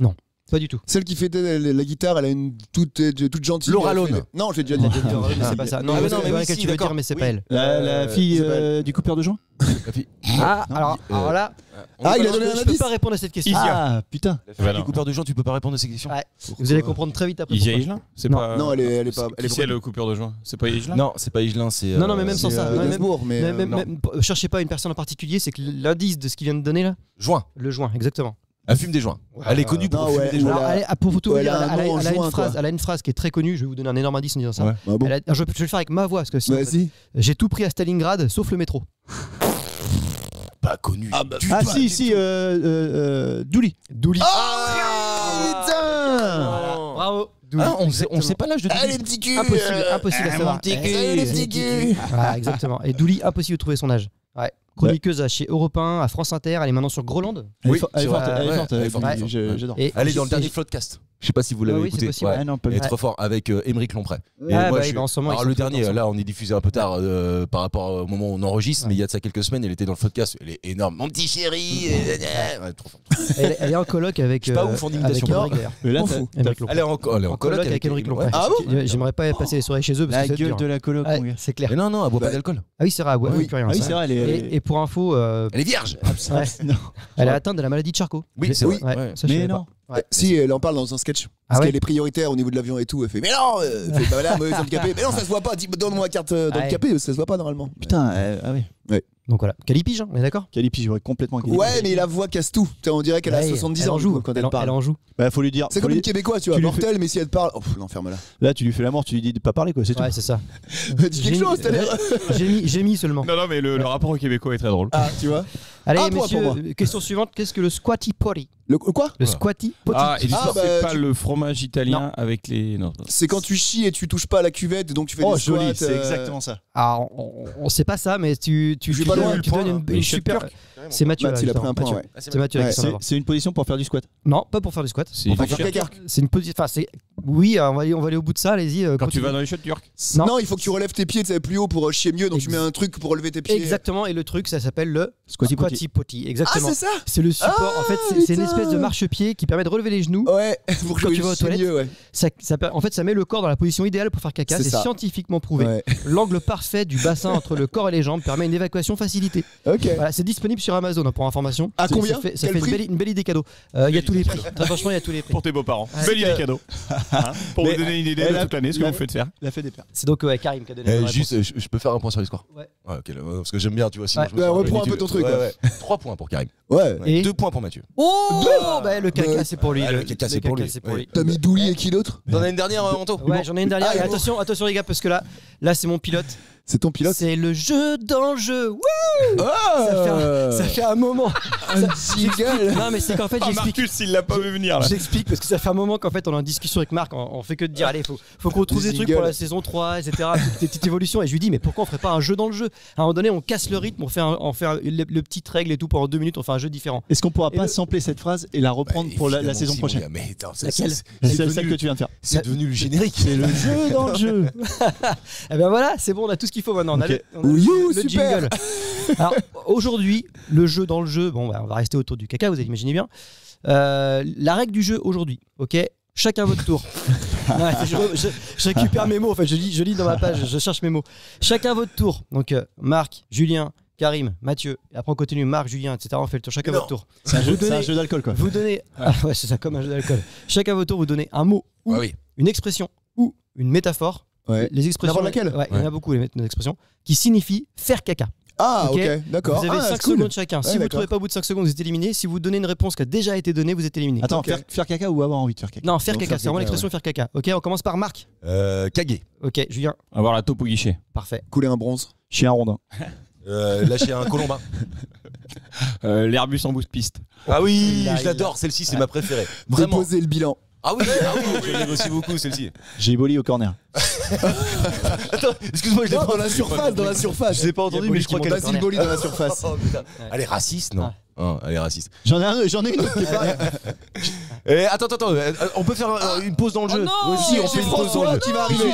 Pas du tout. Celle qui fait la guitare, elle a une toute gentille. Laura elle fait- Lone. Non, je l'ai déjà dit. Mais c'est pas ça. Non, Ah, mais je non, mais vois oui, laquelle si, tu veux d'accord. dire, mais c'est Oui. pas elle. La fille c'est pas elle. du coupeur de joint. La fille. Ah, Non, alors là, Ah, il a donné je un peux indice. pas répondre à cette question. Ah putain. La fille du coupeur de gens, tu peux pas répondre à ces questions. Ouais. Vous allez comprendre très vite après. Isia pourquoi. Higelin? C'est Non. pas. Non, elle est pas. Elle Qui est c'est brune. le coupeur de joint? C'est pas Higelin? Non, c'est pas Higelin, c'est. Non, mais même sans ça. Non, mais même- Gainsbourg, mais. même- cherchez pas une personne en particulier, c'est que l'indice de ce qu'il vient de donner là, Joint. le joint, exactement. Elle fume des joints. Elle est connue pour Non, fumer ouais, des joints. Voilà. Alors, pour tout vous Ouais, dire, elle a un nom en elle a une joint, phrase, quoi. elle a une phrase qui est très connue. Je vais vous donner un énorme indice en disant ça. Ouais. Ah bon? Je vais le faire avec ma voix parce que sinon, Vas-y. j'ai tout pris à Stalingrad sauf le métro. Pas connue. Ah bah, Ah si, Douli. Douli. Ah putain! Bravo. Ah, on sait pas l'âge de Allez, Douli. petit cul! Impossible à Ah, savoir. mon petit cul! Allez, petit cul! Ah, exactement. Et Douli, impossible de trouver son âge. Ouais. Chroniqueuse chez Europe 1, à France Inter, elle est maintenant sur Groland. Elle Oui, est elle est c'est forte, vrai. elle est Ouais, forte, elle est elle forte, est elle est forte. forte. Et- Elle est dans le et- dernier Floodcast. Je sais pas si vous l'avez oui, c'est écouté. possible. Ouais. Ah non, pas Elle est bien. trop fort avec Émeric Lompré. Et Ah, moi, bah, en ce moment, alors ils le sont dernier, tous là, on est diffusé un peu tard par rapport au moment où on enregistre, mais il y a de ça quelques semaines, elle était dans le podcast. Elle est énorme. Mon petit chéri. Ouais, trop fort. Elle est en coloc avec. Je suis pas ouf en imitation. avec Émeric, d'ailleurs. Mais là, M'en t'as- fous. Émeric Lompré. Elle est en coloc avec Émeric Lompré. Ouais. Ah bon? J'aimerais pas passer les soirées chez eux parce la que c'est gueule dur. de la coloc, Ouais, mon gars. c'est clair. Mais non, elle boit pas Bah, d'alcool. Ah oui, c'est vrai, ouais, Oui. plus rien. Ah oui, ça. c'est vrai, elle est. Et pour info, Elle est vierge. ouais, Non. elle est atteinte de la maladie de Charcot. Oui, c'est vrai. Ouais, Ouais. ça, je Mais savais non. pas. Ouais. Si, elle en parle dans un sketch. Ah Parce ouais qu'elle est prioritaire au niveau de l'avion et tout. Elle fait, mais non, fais pas là, mauvais handicapé. Mais non, ça se voit pas. Donne-moi la carte handicapé, ça se voit pas normalement. Putain, ah oui. Donc voilà. Calipige, on est d'accord? Calipi, j'aurais complètement. Ouais, mais la voix casse tout. Putain, on dirait qu'elle a Ouais, 70 ans en joue quand elle Elle parle. en joue. Bah, faut lui dire. C'est faut comme lui- une québécoise, tu vois, tu lui mortel, mais si elle parle. Oh, l'enferme-la. Là, tu lui fais la mort, tu lui dis de pas parler, quoi, c'est tout. Ouais, c'est ça. Dis quelque chose, t'as l'air. J'ai mis seulement. Non, non, mais le rapport au Québécois est très drôle. Ah, tu vois. Allez, Un point messieurs, pour moi. question suivante. Qu'est-ce que le squatty potty? Le quoi? Le squatty potty. Ah, et Ah, bah, c'est pas tu- le fromage italien avec les. Non. C'est quand tu chies et tu touches pas à la cuvette, donc tu fais Oh, des squats. joli, c'est exactement ça. Alors, on sait pas ça, mais tu Je vais pas loin, tu donnes une super. C'est Mathieu. Matt, là, il a pris justement. un point, Mathieu. ouais. Ah, C'est Mathieu Ouais, qui s'en va. C'est une position pour faire du squat. Non, pas pour faire du squat. C'est Pour chiant. faire caca. C'est une position. Enfin, c'est. Oui, on va aller au bout de ça. Allez-y. Quand tu continue. vas dans les chiottes turques. Non. Non, il faut que tu relèves tes pieds, tu sais, plus haut pour chier mieux, donc tu mets un truc pour relever tes pieds. Exactement. Et le truc, ça s'appelle le Squatty squatty potty. Ah, Exactement. c'est ça? C'est le support. Ah, En fait, c'est une putain. espèce de marchepied qui permet de relever les genoux. Ouais, pour Quand que tu vas aux chier toilettes, mieux, ouais. En fait, ça met le corps dans la position idéale pour faire caca. C'est C'est ça. scientifiquement prouvé. Ouais. L'angle parfait du bassin entre le corps et les jambes permet une évacuation facilitée. Ok. Voilà, c'est disponible sur Amazon hein, pour information. À combien? Ça Quel fait prix une belle idée cadeau. Il y a tous les prix. Très franchement, il y a tous les prix. Pour tes beaux-parents. Ouais. Belle idée cadeau. Hein, pour Mais vous donner une idée elle de a- toute l'année, ce que la- vous faites faire. La fait des paires. C'est donc Karim qui a donné la réponse. Juste, je peux faire un point sur les scores? Ouais. Ok, parce que j'aime bien, tu vois. Sinon Ouais. je me sens Ouais, un peu reprends un peu inutile. ton truc, Ouais, quoi. ouais. 3 points pour Karim. Ouais. Et 2 points pour Mathieu. Oh bah, le caca, Ouais. c'est pour lui. Ah, le caca, c'est pour lui. Ouais. T'as mis Douli et qui d'autre? T'en as une dernière, Anto? Ouais, j'en ai une dernière. Ah, Et bon. attention les gars, parce que là c'est mon pilote. C'est ton pilote? C'est le jeu dans le jeu. Wouh Ah ça fait un moment. un jingle. Non mais c'est qu'en fait Ah, j'explique. Marcus, il l'a pas vu venir là. J'explique parce que ça fait un moment qu'en fait on a une discussion avec Marc, on fait que de dire allez faut qu'on trouve des trucs Jingle. pour la saison 3 etc, toutes des petites évolutions et je lui dis mais pourquoi on ferait pas un jeu dans le jeu? À un moment donné on casse le rythme, on fait le petite règle et tout pendant 2 minutes, on fait un jeu différent. Est-ce qu'on pourra Et pas le- sampler cette phrase et la reprendre pour la Évidemment, saison si, mon prochaine? gars, mais attends, Laquelle? C'est c'est celle que tu viens de faire. devenu le générique. C'est le jeu dans le jeu. Et ben voilà, c'est bon, on a tout ce qu'il qu'il faut maintenant. On a Ok. le super. jingle. Alors aujourd'hui, le jeu dans le jeu, bon, bah, on va rester autour du caca, vous imaginez bien. La règle du jeu aujourd'hui, ok. Chacun votre tour. Ouais, je récupère mes mots, en fait, je lis dans ma page, je cherche mes mots. Chacun votre tour. Donc Marc, Julien, Karim, Mathieu. Et après on continue, Marc, Julien, etc. On fait le tour. Chacun votre tour. C'est un jeu d'alcool quoi. Vous donnez. Ah ouais, c'est ça, comme un jeu d'alcool. Chacun votre tour, vous donnez un mot ou une expression ou une métaphore. Ouais. Les expressions. N'importe laquelle. Ouais, il y en a beaucoup les expressions qui signifient faire caca. Ah, Ok. ok, d'accord. Vous avez 5 cool. secondes chacun. Si Ouais, vous ne d'accord. trouvez pas au bout de 5 secondes, vous êtes éliminé. Si vous donnez une réponse qui a déjà été donnée, vous êtes éliminé. Attends, Ok. faire caca ou avoir envie de faire caca? Non, faire Non, caca, faire c'est vraiment caca, l'expression faire caca. Ok, on commence par Marc. Caguer. Ok, Julien, Avoir la taupe au guichet. parfait. Couler un bronze. Chien rondin. Lâcher un colombin. L'Airbus en bout de piste. Ah oui, Là, je l'adore, celle-ci, c'est ma préférée. Vraiment. Vraiment. Déposer le bilan. Ah oui, je l'aime aussi beaucoup, celle-ci. J'ai éboli au corner. Attends, excuse-moi, je l'ai Non, pas dans la surface, dans la surface. Je l'ai pas entendu, mais je crois qu'elle Basile corner. Boli dans la surface. Oh, putain. Elle est raciste, non Elle est raciste. J'en ai une autre qui est pareille. Attends, on peut faire une pause dans le jeu. Si, on fait une pause dans le jeu. qui va arriver.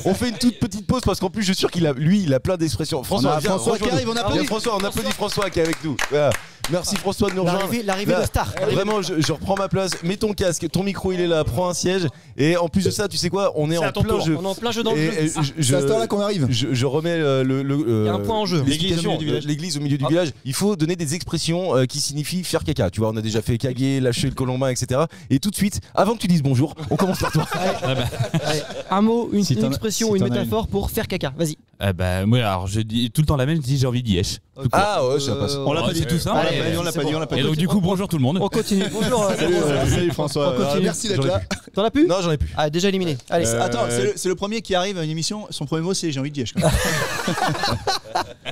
On fait une toute petite pause parce qu'en plus, je suis sûr qu'il a, lui, il a plein d'expressions. François, viens, François qui rejoins-nous. arrive, on applaudit. Viens, François, on applaudit François qui est avec nous. Voilà. Merci François de nous rejoindre. L'arrivée Là, de Star. Vraiment, je reprends ma place. Mets ton casque, ton micro il est là, prends un siège. Et en plus de ça, tu sais quoi, on est en plein jeu. On est en plein jeu dans le Et jeu. C'est à ce temps-là qu'on arrive. Je remets Il y a un point en jeu. L'église au milieu du village. Il faut donner des expressions qui signifient faire caca. Tu vois, on a déjà fait caguer, lâcher le colombin, etc. Et tout de suite, avant que tu dises bonjour, on commence par toi. Allez, un mot, une Si t'en as- expression si ou une t'en as métaphore pour faire caca. Vas-y. Moi, alors, je dis tout le temps la même, je dis j'ai envie d'y être. Ah ouais, ça passe. On l'a pas dit tout ça. Allez, On l'a pas dit, on l'a pas Et dit. donc, du coup, bonjour tout le monde. On continue. Bonjour. Salut François. On continue. Merci d'être là. T'en as plus Non, j'en ai plus. Ah, déjà éliminé. Allez. Attends, c'est le premier qui arrive à une émission. Son premier mot, c'est j'ai envie de dièche.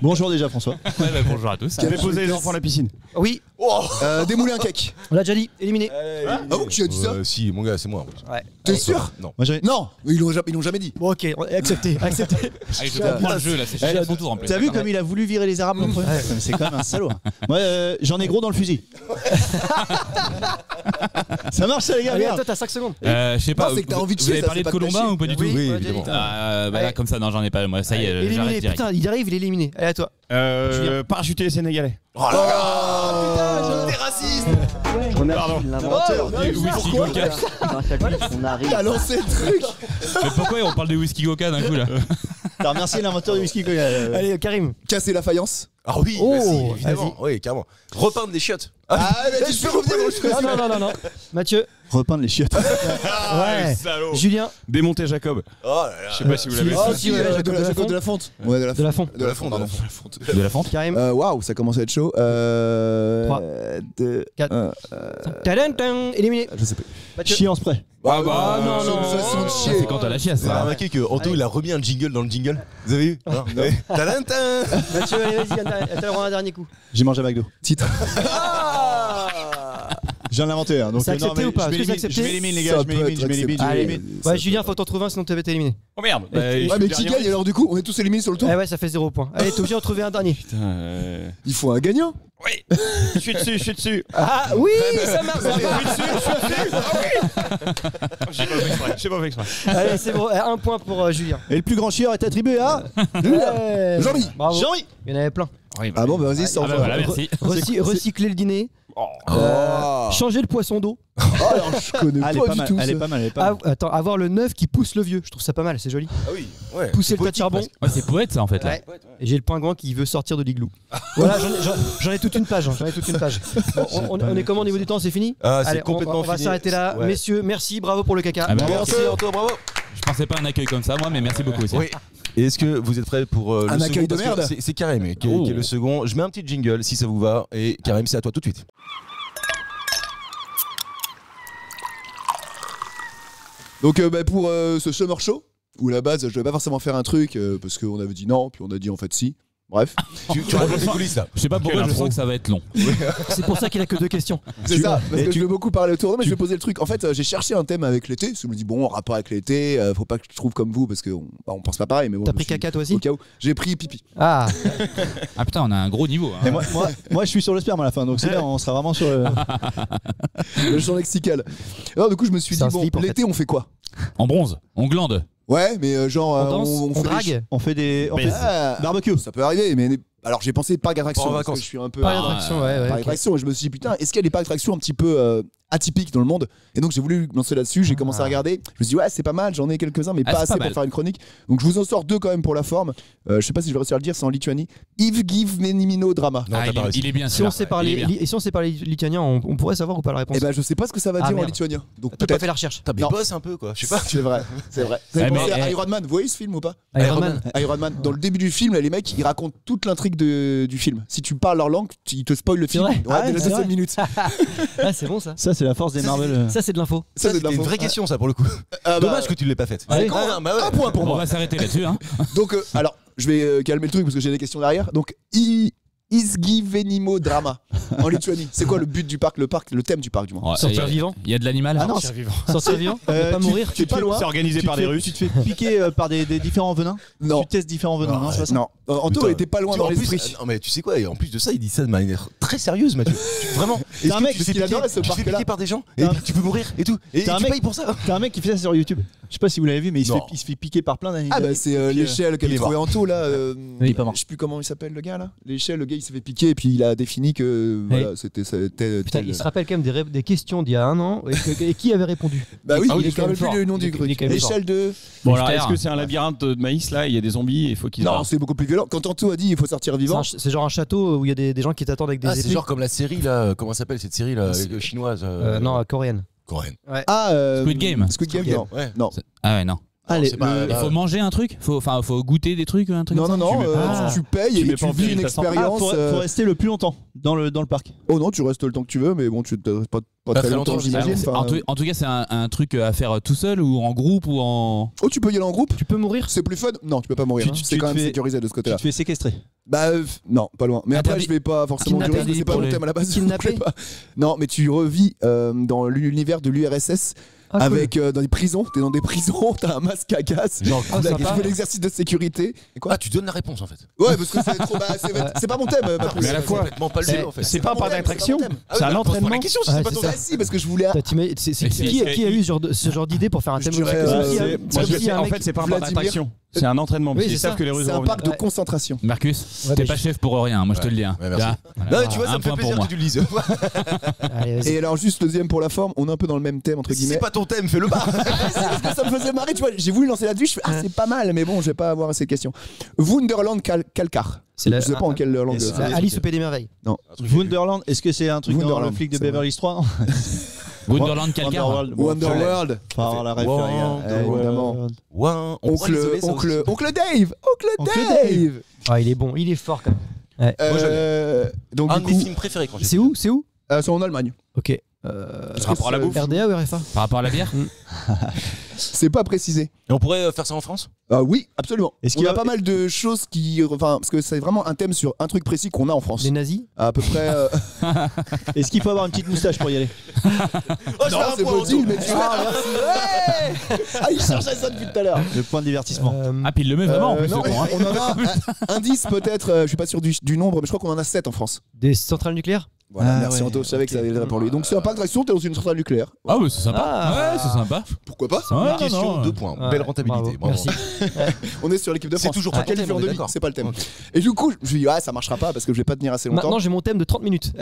Bonjour déjà François. Bonjour à tous. J'avais posé les enfants à la piscine. Oui, Démouler un cake. on l'a déjà dit. Éliminé. Ah bon, tu as dit ça Si, mon gars, c'est moi. Ouais. T'es sûr? Non. Moi, Non, ils l'ont jamais dit. Bon, ok, accepté. Allez, je comprends le jeu là, c'est chacun son tour en plus. T'as vu comme il a voulu virer les Arabes en premier? C'est quand même un salaud. Moi, j'en ai gros dans le fusil. Ça marche ça les gars? Allez, Merde. toi, t'as 5 secondes. Je sais pas, Non, c'est que t'as envie de vous chier, avez ça, parlé c'est de pas de Colombin chier. ou pas du tout? Oui, Oui, on l'a déjà évidemment. dit. Bah là, Allez. comme ça, non, j'en ai pas. Moi, ça y est, Éliminé. j'arrête direct. Putain, il arrive, il est éliminé. Allez, à toi. Parachuter les Sénégalais. Oh là là, t'es raciste. L'inventeur Du whisky Pourquoi Goka. T'as lancé le truc. Mais pourquoi on parle de whisky Goka d'un coup là? T'as remercié l'inventeur du whisky. Allez, Karim. Casser la faïence. Ah oui, Oh, bah si, évidemment. Oui, carrément. Repeindre les chiottes. Ah, mais tu peux revenir dans le jeu. Non. Mathieu. Repeindre les chiottes. Ouais. Salaud. Julien. Démonter Jacob. Oh là là. Je sais pas si vous l'avez Ah, fait. si, ouais, Jacob de la Jacob Fonte. de la Fonte. Ouais, de la De la fond. De la Fonte, pardon. De la fente? Karim. Waouh, ça commence à être chaud. 3, 4, Tadam, éliminé. Je sais pas. Mathieu. Chier en spray. Ah bah, non. Ça sent C'est chier. quand t'as la chiasse Vous avez ça. remarqué que Anto il a remis un jingle dans le jingle. Vous avez vu? Non. Ouais. Talentin. Mathieu, allez, vas-y, t'as le droit à un dernier coup. J'ai mangé à McDo. Titre. Je viens de l'inventer. Hein, donc, C'est accepté mais ou pas? je Est-ce que c'est m'élimine, accepté je m'élimine les gars, Ça je m'élimine, peut je être m'élimine, je Allez. m'élimine. Ouais, Julien, faut t'en trouver un sinon t'avais été éliminé. Oh merde. Ouais, mais qui gagne alors du coup? On est tous éliminés sur le tour. Eh ouais, ça fait 0 point. Allez, t'es obligé d'en trouver un dernier. Putain. Il faut un gagnant. Oui. Je suis dessus. Ah oui, ça marche. J'ai pas fait exprès. Allez, c'est bon. Un point pour Julien. Et le plus grand chieur est attribué à Ouais. Jean-Mi. Bravo. Jean-Mi. Il y en avait plein. Ah bon, bah vas-y, sors. bah voilà, merci. Recycler le dîner. Oh. Changer le poisson d'eau. Alors je connais Elle est pas pas du mal, tout. elle est ça. pas mal, elle est pas mal. Attends, avoir le neuf qui pousse le vieux. Je trouve ça pas mal, c'est joli. Ah oui, ouais. Pousser le tas de charbon. Ouais, c'est poète ça en fait là. Ouais. Et j'ai le pingouin qui veut sortir de l'igloo. Voilà, j'en ai toute une page. Bon, on est comment au niveau du temps? C'est fini? Ah, c'est Allez, complètement on va fini. s'arrêter là. Ouais. Messieurs, merci, bravo pour le caca. Ah bah, Merci Anto, bravo. Je pensais pas à un accueil comme ça moi, mais merci beaucoup aussi. Oui. Et est-ce que vous êtes prêts pour le Un second? accueil de Parce que merde. C'est Karim qui est le second. Je mets un petit jingle si ça vous va. Et Karim, c'est à toi tout de suite. Donc pour ce Summer Show, où à la base je devais pas forcément faire un truc parce qu'on avait dit non, puis on a dit en fait si. Bref, Tu racontes les coulisses là. Je sais pas pourquoi Quelle je intro. sens que ça va être long. C'est pour ça qu'il a que 2 questions. c'est ça, parce et que je veux beaucoup parler autour. Non, mais je vais poser le truc. En fait, j'ai cherché un thème avec l'été. Je me dis bon, en rapport avec l'été, faut pas que je trouve comme vous parce qu'on pense pas pareil. Mais bon, T'as je pris me suis caca dit, toi aussi? au cas où. J'ai pris pipi. Ah, Ah putain, on a un gros niveau. Hein. Et moi, je suis sur le sperme à la fin, donc c'est bien, on sera vraiment sur le. Le champ lexical. Alors du coup, je me suis C'est dit un bon, slip, en l'été, on fait quoi? En bronze, on glande. Ouais, mais genre On danse, on fait des drague. On fait des barbecue. Ça peut arriver, mais alors j'ai pensé parc d'attraction Pas en parce que vacances. je suis un peu Parc d'attraction, ouais, parc ok. d'attraction et je me suis dit putain, est-ce qu'il y a des parcs d'attraction un petit peu atypiques dans le monde? Et donc j'ai voulu me lancer là-dessus, j'ai commencé à regarder. Je me suis dit ouais, c'est pas mal, j'en ai quelques-uns mais Ah, pas c'est assez pas pour mal. faire une chronique. Donc je vous en sors deux quand même pour la forme. Je sais pas si je vais réussir à le dire, c'est en Lituanie. Ivgivmenimino drama. Non, Ah, t'as pas réussi. il est bien. Si on celui-là. sait parler, Il est bien. et si on sait parler lituanien, on pourrait savoir ou pas la réponse. Et ben je sais pas ce que ça va Ah, dire en merde. lituanien. Donc T'as pas peut-être. fait la recherche. T'as mais Non. bosse un peu quoi, je sais pas. C'est vrai, c'est vrai. Vous avez Ouais, pensé mais- à Iron Man, vous voyez ce film ou pas? Iron Man. Iron Man, dans le début du film, là, les mecs ils racontent toute l'intrigue du film. Si tu parles leur langue, ils te spoilent le film. vrai. Ouais, Ah dès ouais, la c'est deuxième vrai. minute. Ah, c'est bon ça. Ça, c'est la force des Marvel. Ça, c'est de l'info. Ça, c'est de C'était une l'info. vraie question ça pour le coup. Ah, bah, Dommage que tu l'aies pas faite. Allez. Ah, bah ouais. Un point pour On moi. va s'arrêter là-dessus. Hein. Donc, alors, je vais calmer le truc parce que j'ai des questions derrière. Donc, Isgivenimo drama en Lituanie. C'est quoi le but du parc, le thème du parc du moins? Ouais, Sortir il y a- vivant. Il y a de l'animal. Ah non, Sortir vivant. Ne pas mourir. Tu es pas loin. C'est organisé par des Russes. Tu te fais piquer par des différents venins. Non. Tu testes différents venins. Non, c'est pas ça. Non. Anto Putain. était pas loin Tu- dans en plus, l'esprit. non mais tu sais quoi, et en plus de ça, il dit ça de manière très sérieuse, Mathieu. Vraiment. T'es un mec, tu te fais parce qu'il adorait ce piquer- tu te fais parc-là. piquer par des gens et T'es un- tu peux mourir et tout. Et T'es un tu mec- payes pour ça. T'as un mec qui fait ça sur YouTube. Je sais pas si vous l'avez vu, mais Non. il se fait piquer par plein d'animaux. Ah bah c'est l'échelle il qu'avait est trouvé Anto là. Oui, pas mort. Je sais plus comment il s'appelle le gars là. L'échelle, le gars il s'est fait piquer et puis il a défini que voilà, c'était Putain, il se rappelle quand même des questions d'il y a un an et qui avait répondu. Bah oui, Ah oui, il il est se quand rappelle même plus le nom fort. du Il est truc. quand même L'échelle de. Bon, alors, Mystère. est-ce que c'est un labyrinthe de maïs là? Il y a des zombies, il faut qu'ils Non, sortent. c'est beaucoup plus violent. Quand Anto a dit il faut sortir vivant. C'est genre un château où il y a des gens qui t'attendent avec des Ah, c'est épées. genre comme la série là, comment s'appelle cette série là, chinoise Non, coréenne. coréenne. Squid Game. Squid Game, Squid non. Game, ouais. Non. Ah ouais, non. Allez, c'est pas- Il faut manger un truc. Faut goûter des trucs, un truc. Non, comme non, ça non, Ah. tu payes Tu et mets tu pas en vis fil, une ça sent- expérience. faut rester le plus longtemps dans le parc. Oh non, tu restes le temps que tu veux, mais bon, tu te restes pas Pas très très longtemps, longtemps, j'imagine. En Enfin, tout cas, c'est un truc à faire tout seul ou en groupe ou en. Oh, tu peux y aller en groupe. Tu peux mourir. C'est plus fun. Non, tu peux pas mourir. Tu- hein. tu C'est te quand même fais- sécurisé de ce Tu côté-là. te fais séquestrer. Bah non, pas loin. Mais après, Interdit- je vais pas forcément durer parce que c'est pas pour mon les- thème à la base. Kidnapper. je voulais pas. Non, mais tu revis dans l'univers de l'URSS. Ah, cool. Avec dans des prisons, t'es dans des prisons, t'as un masque à gaz, Genre, Ah, là, sympa. tu fais l'exercice de sécurité. Et quoi Ah, tu donnes la réponse en fait. Ouais, parce que c'est trop. Bah, c'est pas mon thème. Mais à la fois, complètement pas le c'est- jeu en fait. c'est pas un mon parc thème, d'attraction, c'est pas mon thème. Ah oui, c'est un bah, pose-moi entraînement. la question si Ouais, c'est pas c'est ton ça. thème. Si, parce que je voulais. Qui a eu ce genre d'idée pour faire un Je thème dirais, comme ça c'est- C'est Moi, comme je si sais, un en mec- fait, c'est pas un parc Vladimir. d'attraction. C'est un entraînement. Oui, Ils c'est savent ça. que les Russes C'est vont un revenir. parc de Ouais. concentration. Marcus, Ouais, t'es mais pas chef pour rien, moi je te le dis. hein. Ouais, merci. Là, Non, voilà, mais tu vois, ça un me fait point pour plaisir moi. que tu le lises. Allez, vas-y. Et alors, juste deuxième pour la forme, on est un peu dans le même thème, entre Si guillemets. c'est pas ton thème, fais-le pas. Parce que ça me faisait marrer, tu vois. J'ai voulu lancer là-dessus, je fais ah, c'est pas mal, mais bon, je vais pas avoir assez de questions. Wunderland Calcar. C'est la- Je sais pas en quelle langue. c'est- Alice au Pays des Merveilles. Wonderland, est-ce que c'est un truc dans le Wonderland. flic de Beverly Hills 3 Wonderland Calcar. Wonderworld. Wonderworld. Par la référence. Évidemment. Ouais, on pourrait l'isoler, ça aussi. Oncle Dave. Oncle Oncle Dave. Ah, il est bon, il est fort quand même. Donc Un du de mes coup, films préférés quand j'étais C'est où C'est où c'est en Allemagne. Ok. Par rapport à la bouffe. RDA ou RFA Par rapport à la bière. C'est pas précisé. Et on pourrait faire ça en France. Ah oui, absolument. Est-ce On qu'il y a a- pas mal de choses qui, enfin, parce que c'est vraiment un thème sur un truc précis qu'on a en France. Les nazis À peu près. Est-ce qu'il faut avoir une petite moustache pour y aller? Oh, Non, c'est possible, mais tu vois. Ah, il cherchait ça depuis tout à l'heure. Le point de divertissement. Ah, puis il le met vraiment en plus. Non, ce con, hein. on en a indice peut-être, je suis pas sûr du nombre, mais je crois qu'on en a 7 en France. Des centrales nucléaires Voilà, Ah merci ouais, Anto, je savais que ça ok. allait être pour lui. Donc c'est un parc d'attraction, t'es dans une centrale nucléaire. Ah, ouais, c'est sympa. Ah. Ouais, c'est sympa. Pourquoi pas Ouais, Question, non, 2 points. Ouais, Belle rentabilité. bravo, Bravo. Merci. On est sur l'équipe de C'est France. toujours pas ton Quel thème, livre on de est vie, d'accord. c'est pas le thème. Ok. Et du coup, je me suis dit, ah, ça marchera pas parce que je vais pas tenir assez longtemps. Maintenant, j'ai mon thème de 30 minutes.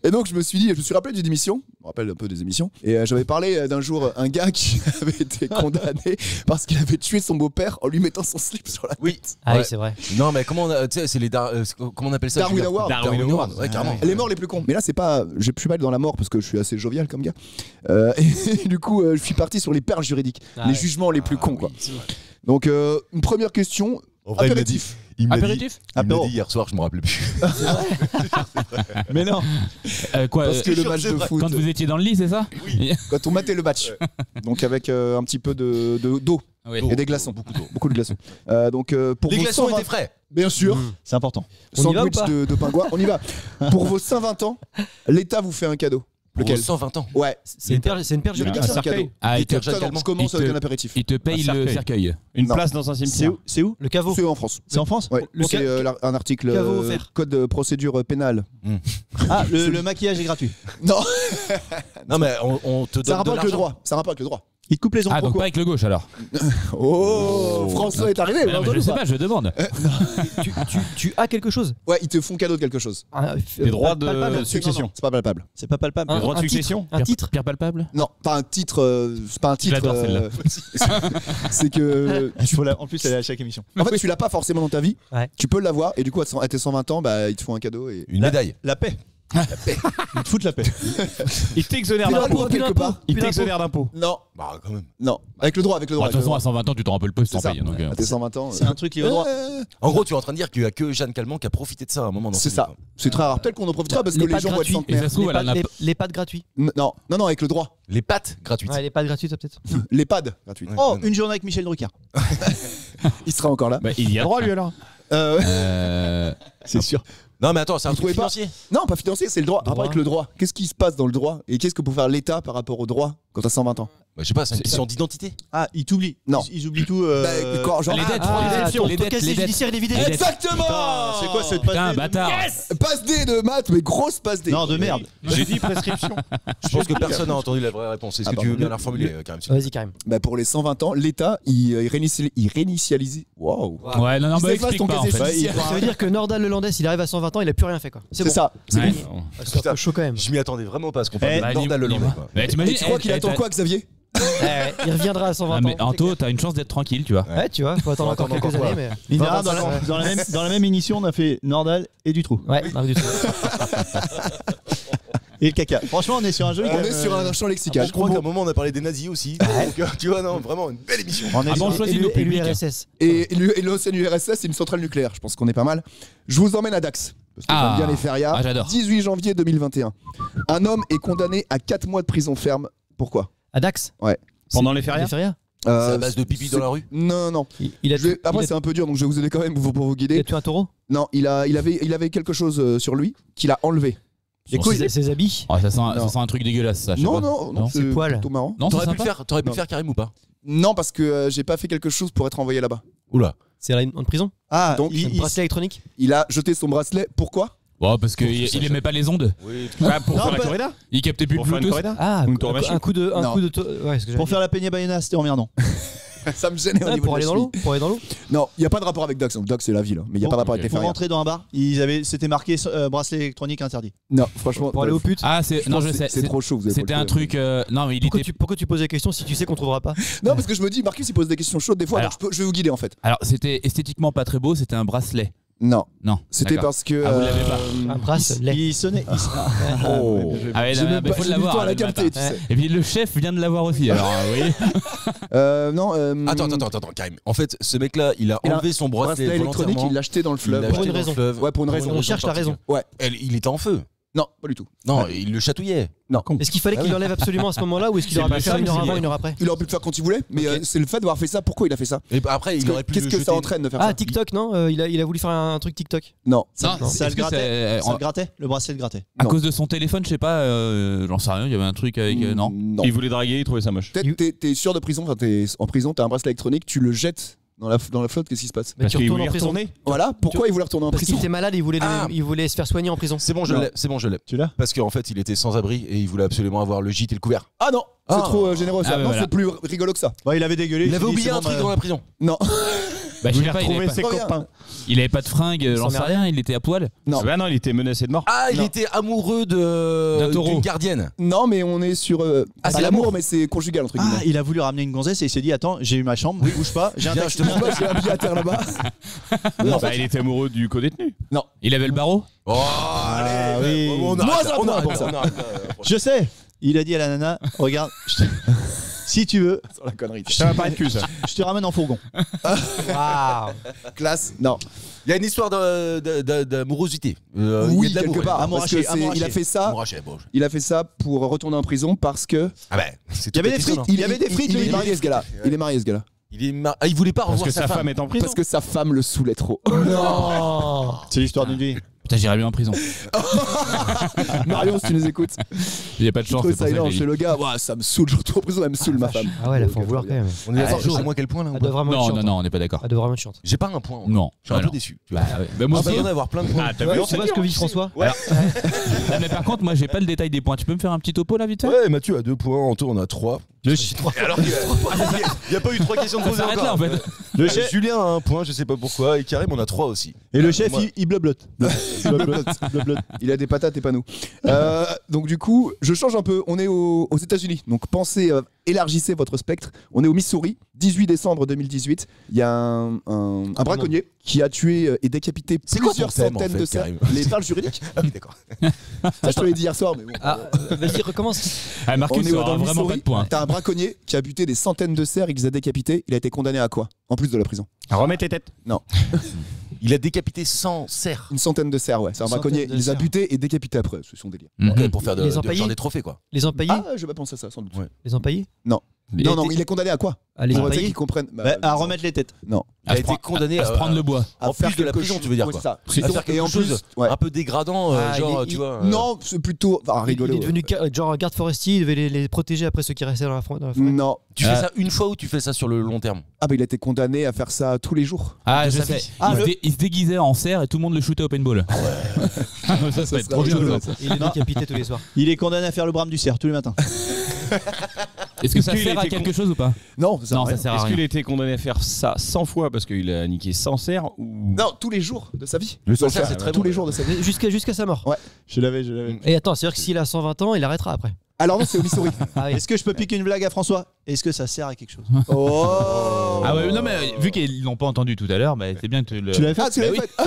Et donc je me suis dit, je me suis rappelé d'une émission, je me rappelle un peu des émissions, et j'avais parlé d'un jour un gars qui avait été condamné parce qu'il avait tué son beau-père en lui mettant son slip sur la tête. Oui. Ah oui, Ouais. c'est vrai. Non, mais comment tu sais, c'est les comment on appelle ça Darwin Julien Award. Darwin Award. Ouais, carrément. Les morts les plus cons. Mais là, c'est pas. Je suis pas allé dans la mort parce que je suis assez jovial comme gars. Et du coup, je suis parti sur les perles juridiques, Ah les ouais. jugements les plus cons, quoi. Oui, c'est vrai. Donc, une première question. En vrai, il m'a dit- Apéritif. il m'a dit- Apéritif il m'a Apéro. dit hier soir, je me rappelais plus. Mais non. Quoi Parce que le match c'est de vrai. foot, Quand vous étiez dans le lit, c'est ça? quand on matait le match, donc avec un petit peu d'eau Oui. et des glaçons, Beaucoup d'eau. beaucoup de glaçons. Donc pour Les vos glaçons 120 étaient frais. bien sûr, C'est important. On y va sandwich ou pas de pingouin, on y va. Pour vos 120 ans, l'État vous fait un cadeau. Lequel? Pour 120 ans. Ouais, C'est une perle juridique. c'est un cercueil. cadeau. Ah, il te, Jacques Ça, non, Calment. je commence Il avec te- un apéritif. il te paye Un le cercueil. cercueil. Une Non. place dans un C'est cimetière. où? C'est où? Le caveau. C'est en France. C'est en France? Ouais, Le c'est un article caveau offert. code de procédure pénale. Ah, le maquillage est gratuit. Non, Non, mais on te ça donne de rapporte le l'argent. droit. Ça rapporte le droit. Il te coupe les ongles. Ah, donc pourquoi pas avec le gauche alors. Oh, François est arrivé. Non, mais je sais pas, je demande. Tu as quelque chose. Ouais, ils te font cadeau de quelque chose. Des droits de palpable. succession. C'est pas palpable. C'est pas palpable. Un- Les droits de un succession. titre, un titre. Pierre palpable. Non, pas un titre. C'est pas un titre. l'adore, celle-là. C'est que. En plus, elle est à chaque émission. En fait, tu l'as pas forcément dans ta vie. Ouais. Tu peux l'avoir et du coup, à tes 120 ans, bah, ils te font un cadeau. Et... Une médaille. La paix. Ils te foutent la paix. Il t'exonère Puis d'impôts. l'impôt, quelque part. Il t'exonère d'impôts. Non, Bah, quand même. non. Avec le droit, avec le De droit. toute façon, à 120 ans, tu t'en rappelles pas si C'est t'en ça. payes. Donc, À tes 120 ans. C'est un truc lié au droit. En gros, tu es en train de dire qu'il y a que Jeanne Calment qui a profité de ça à un moment dans C'est sa ça. vie, quoi. C'est très rare. Peut-être qu'on en profitera parce que Les les pâtes gens vont être gratuites. Et ça centenaires. se trouve, elle en a pas. Les pads gratuits. Non, non, avec le droit. Les pâtes gratuites. Ouais, les pads gratuits, ça peut-être. Les pads gratuits. Ouais. Oh, une journée avec Michel Drucker. Il sera encore là. Bah, il y a droit lui alors. C'est sûr. Non, mais attends, c'est un Vous truc trouvez pas financier. Non, pas financier, c'est le droit. Rapport avec le droit. Qu'est-ce qui se passe dans le droit et qu'est-ce que peut faire l'État par rapport au droit quand t'as 120 ans? Bah, je sais pas, c'est une question d'identité. Ah, ils t'oublient. Non. Ils oublient tout. Bah, genre, Les dettes, Ton casier judiciaire, il est vidé. Exactement. C'est quoi cette Putain, passe bâtard. Passe D de maths, mais grosse passe D. Non, de merde. J'ai dit prescription. Je pense que personne n'a entendu la vraie réponse. Est-ce que tu veux bien la reformuler, Karim? Vas-y, Karim. Bah pour les 120 ans, l'État il réinitialise. Waouh. Ouais, non, non, Il bah s'efface explique ton pas en casier fait. judiciaire. Ça veut dire que Nordal le Landais, il arrive à 120 ans, il a plus rien fait quoi. C'est bon. ça. C'est Ouais. bon. C'est un peu chaud quand même. Je m'y attendais vraiment pas à ce qu'on parle Bah, de Nordal le dis-moi. Landais, quoi. Bah, Et t'imagines, tu crois qu'il attend quoi, Xavier? Il reviendra à 120 Ah, ans. mais Anto, t'as une chance d'être tranquille, tu vois. Ouais, tu vois, faut attendre encore quelques quoi. années. Mais... Il Enfin, verra, Vincent, dans la même émission, on a fait Nordal et Dutroux. Ouais, non, du tout. Et le caca. Franchement, on est sur un jeu. On est sur un champ lexical. Je crois qu'à un moment on a parlé des nazis aussi. Donc, tu vois, non, vraiment une belle émission. On est Ah bon, sur- choisis nos Et publics. l'URSS. Et l'océan URSS, c'est une centrale nucléaire. Je pense qu'on est pas mal. Je vous emmène à Dax. Parce que Ah. j'aime bien les férias. Ah, j'adore. 18 janvier 2021. Un homme est condamné à 4 mois de prison ferme. Pourquoi? À Dax. Pendant les férias. Les férias. C'est à base de pipi dans la rue. Non, non. Il a Après, c'est un peu dur, donc je vais vous aider quand même pour vous il a guider. tué un taureau. Non, il avait quelque chose sur lui qu'il a enlevé. Son- Ses habits. Ah, ça sent Non. un truc dégueulasse, ça. je sais Non, pas. non, Non. c'est Ses poils. plutôt marrant. Non, c'est T'aurais pu le sympa. faire, t'aurais pu Non. le faire Karim ou pas? Non, parce que j'ai pas fait quelque chose pour être envoyé là-bas. Oula. C'est en prison. Ah, Donc, Un bracelet électronique. Il a jeté son bracelet. Pourquoi? Bon, parce qu'il aimait pas les ondes. Oui. Bah, pour faire la bah- corrida. Il captait plus Pour le faire une Bluetooth. corrida. Ah, Une tour machine. un coup de. Non. Ouais, ce que pour faire la peña baiana, c'était emmerdant. Ça me gênait au niveau pour de aller la dans l'eau. cheville. Pour aller dans l'eau. Non, il n'y a pas de rapport avec Dax. Dax, c'est la ville. Mais il n'y a pas de rapport avec les Pour férias. rentrer dans un bar, c'était marqué bracelet électronique interdit. Non, franchement. Pour aller aux putes. Ah, c'est. Non, je sais. C'est trop chaud. Vous avez C'était pas un le truc. Non, mais il était. Pourquoi tu poses des questions si tu sais qu'on trouvera pas? Non, parce que je me dis, Marcus, il pose des questions chaudes des fois. Alors- Donc je vais vous guider en fait. Alors, c'était esthétiquement pas très beau, c'était un bracelet. Non, Non. c'était d'accord. parce que. Ah, vous l'avez pas. Un bracelet. Il sonnait. Oh. Ah ouais, J'ai non, même mais pas faut j'ai mis le l'avoir. temps à la le capter, matin. tu sais. Et puis le chef vient de l'avoir aussi. Alors, vous voyez. Non. Attends, Karim. En fait, ce mec-là, il a Il a enlevé son bracelet électronique, volontairement. il l'a jeté dans le Il fleuve. l'a Pour jeté une dans le raison. fleuve. Ouais, pour une raison. On cherche la raison. Ouais. Il était en feu. Non, pas du tout. Non, il le chatouillait. Non. Est-ce qu'il fallait qu'il l'enlève absolument à ce moment-là ou est-ce qu'il C'est aurait pu pas le faire ça, une heure mais avant, c'est- une heure après? Il aurait pu le faire quand il voulait, mais Ok. c'est le fait d'avoir fait ça. Pourquoi il a fait ça? Et après, il aurait pu Qu'est-ce le que jeter. ça entraîne de faire Ah, ça? TikTok, non il a voulu faire un truc TikTok. Non. Ça le est-ce que grattait. c'est- Ça le grattait. Le bracelet le grattait. À Non. cause de son téléphone, je sais pas, j'en sais rien, il y avait un truc avec. Non. Non. Il voulait draguer, il trouvait ça moche. Peut-être t'es sûr de prison, enfin t'es en prison, t'as un bracelet électronique, tu le jettes dans la flotte, qu'est-ce qui se passe? Mais Parce tu qu'il retournes en voulait prison. retourner. Voilà, pourquoi il voulait retourner en Parce qu'il prison? était malade, il voulait se faire soigner en prison. C'est bon, je l'ai. Tu l'as? Parce qu'en fait, il était sans abri et il voulait absolument avoir le gîte et le couvert. Ah non, c'est Ah. trop généreux ça. Ah, bah Non, voilà. c'est plus rigolo que ça. Ouais, il avait dégueulé. Il avait s'est dit, oublié c'est un bon, truc bah, dans la prison. Non, Bah, je sais Il a pas, retrouvé ses pas- copains. il avait pas de fringue, j'en sais rien, il était à poil. non, Bah non, il était menacé de mort. Ah, il Non. était amoureux D'un taureau. d'une gardienne. non, mais on est sur. Ah, pas c'est l'amour, l'amour. mais c'est conjugal entre Ah, guillemets. il a voulu ramener une gonzesse et il s'est dit attends, j'ai eu ma chambre, bouge pas, j'ai un Viens, taxi. je te montre. Moi, j'ai un billet à terre là-bas. Non, bah, il était amoureux du co-détenu. Il avait le barreau. Oh, allez, oui. on Moins arrête, un on point arrête, pour ça. on arrête, Je sais. Il a dit à la nana regarde, si tu veux, Sur la connerie. Ça va pas être cul, ça. je te ramène en fourgon. Waouh. Classe. Non. Il y a une histoire d'amorosité. Oui, il y a de l'amour, quelque part. Amour Parce que haché, amour il a haché. fait ça. Amour haché, bon. Il a fait ça pour retourner en prison parce que. Ah ben, c'est Il y avait tout des à fait frites. étonnant. Il y avait des frites, Il le est gars. marié ce gars-là. Il est marié ce gars-là. Il voulait pas Parce revoir que sa femme est en prison. Parce que sa femme le saoulait trop. Non. C'est l'histoire d'une vie. Putain, j'irais bien en prison. Marion, si tu nous écoutes, Il y a pas de je chance. trouve c'est ça pour ça que énorme. j'ai Chez dit. le gars, ouah, ça me saoule. Je retourne en prison, elle me saoule ma femme. Ah ouais, là, faut en vouloir quand même. On est d'accord je- sur au moins quel point là ou Elle pas doit vraiment être Non, chiante. non, non, on n'est pas d'accord. Elle doit vraiment être chiante. J'ai pas un point. encore. Non. Je suis un peu non. déçu. Bah, ouais. Bah, moi On aussi. a besoin d'avoir plein de points. Ah, t'as vu, on Tu vois sait ce que dire, vit on François? Ah, mais par contre, moi, j'ai pas le détail des points. Tu peux me faire un petit topo là, vite fait? Ouais, Mathieu a 2 points, Anto en a 3. Le chef. Alors qu'il n'y a pas eu 3 questions de Ça poser s'arrête là en encore. fait. Le chef. Julien a un point, je sais pas pourquoi, et Karim on a 3 aussi. Et le chef, Moi- il blablote. Blablote. Il a des patates et pas nous. Donc du coup, je change un peu. On est aux États-Unis. Donc pensez, élargissez votre spectre. On est au Missouri, 18 décembre 2018. Il y a un braconnier qui a tué et décapité C'est quoi plusieurs ton thème, en centaines fait, de cerfs. Karim Les perles juridiques. Ah oui, d'accord. Ça, je te l'ai dit hier soir, mais bon. Ah, vas-y, recommence. Ah, Marcus, On est ça dans aura le vraiment Missouri. pas de points. T'as un braconnier qui a buté des centaines de cerfs, il les a décapités. Il a été condamné à quoi? En plus de la prison. Remettre les têtes. Il a décapité 100 cerfs. Une centaine de cerfs, ouais. C'est un Centaine braconnier. de Il les a cerfs. butés et décapités après. C'est son délire. Ok, pour faire Les de empaillés genre des trophées quoi. Les empaillés Ah, je vais pas penser à ça, sans doute. Ouais. Les empaillés Non, non, mais il est condamné à quoi? Ah, les Pour empaillés qu'ils comprennent. À remettre les têtes. Non. Il a été condamné à se prendre le bois. À en faire plus de la quelque prison, chose- tu veux dire ouais, quoi? c'est ça. À faire Et en quelque chose plus, ouais. un peu dégradant, Ah, genre il- tu vois. Non, c'est plutôt. Enfin, Il rigolo. est devenu genre garde forestier, il devait les protéger après ceux qui restaient dans la forêt. Non. Tu fais ça une fois ou tu fais ça sur le long terme? Ah, bah il a été condamné à faire ça tous les jours. Ah, de je sa sais. vie. Il se déguisait en cerf et tout le monde le shootait au paintball. Ça serait trop rigolo. Il est décapité tous les soirs. Il est condamné à faire le brame du cerf tous les matins. Est-ce que ça qu'il sert a à été quelque chose ou pas? Non, ça sert à Non, rien. ça sert à Est-ce qu'il a rien. été condamné à faire ça 100 fois parce qu'il a niqué 100 cerfs ou. Non, tous les jours de sa vie. Le Faut cerf, faire c'est très tous bon. les jours de sa vie. Jusqu'à sa mort. Ouais. Je l'avais. Et attends, c'est-à-dire que s'il a 120 ans, il arrêtera après. Alors non, c'est au Missouri. Ah oui. Est-ce que je peux piquer une blague à François? Est-ce que ça sert à quelque chose? Oh. Ah ouais, non mais vu qu'ils l'ont pas entendu tout à l'heure, bah, c'est bien que tu le. Tu l'avais fait? Ah, tu l'avais fait. Ah.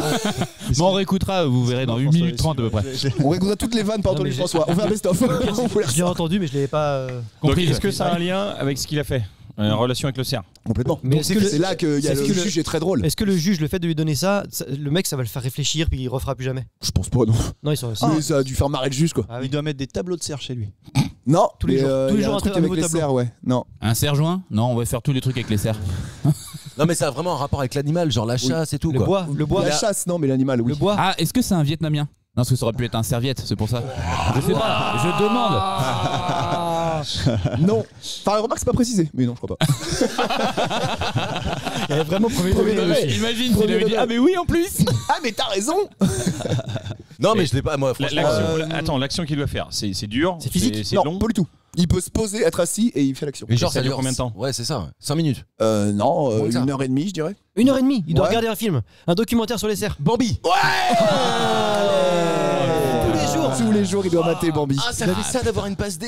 Bon, on réécoutera, vous verrez dans 8 minutes 30 à peu près. On réécoutera toutes les vannes par Non, Anthony mais j'ai- François. On fait un best-of. On voulait Je l'ai entendu, mais je l'avais pas. Donc Compris. est-ce que ça a un lien avec ce qu'il a fait? En relation avec le cerf? Complètement. Mais Donc est-ce que c'est là que est-ce le que le- juge est très drôle. Est-ce que le juge, le fait de lui donner ça, le mec, ça va le faire réfléchir, puis il refera plus jamais? Je pense pas, non. Non, ils sont. Mais ça a dû faire marrer le juge, quoi. Ah oui. Il doit mettre des tableaux de cerf chez lui. Non, Tous les mais, jours. Tous les il y a jours, un un truc nouveau avec les tableau. cerfs, ouais. Non. Un cerf joint? Non, on va faire tous les trucs avec les cerfs. Non mais ça a vraiment un rapport avec l'animal, genre la chasse et tout Le quoi. bois, le bois, La chasse, non, mais l'animal, oui. le bois. Ah, est-ce que c'est un Vietnamien? Non, parce que ça aurait pu être un serviette, c'est pour ça. Je sais pas, je demande. Non. Enfin, remarque, c'est pas précisé. Mais non, je crois pas. Il y avait vraiment premier Premier degré. degré. Imagine s'il avait dit ah mais oui en plus. Ah, mais t'as raison. Non mais je l'ai pas moi franchement. Attends, l'action qu'il doit faire, c'est dur, C'est physique c'est Non, long. pas du tout. Il peut se poser, être assis et il fait l'action. Mais genre ça dure combien de temps? Ouais c'est ça, 5 minutes. Non, Moins que ça. 1h30, je dirais. 1h30, il doit Ouais. regarder un film, un documentaire sur les cerfs. Bambi. Tous les jours. Tous les jours, il doit mater Bambi. Ah ça fait ça d'avoir une passe D.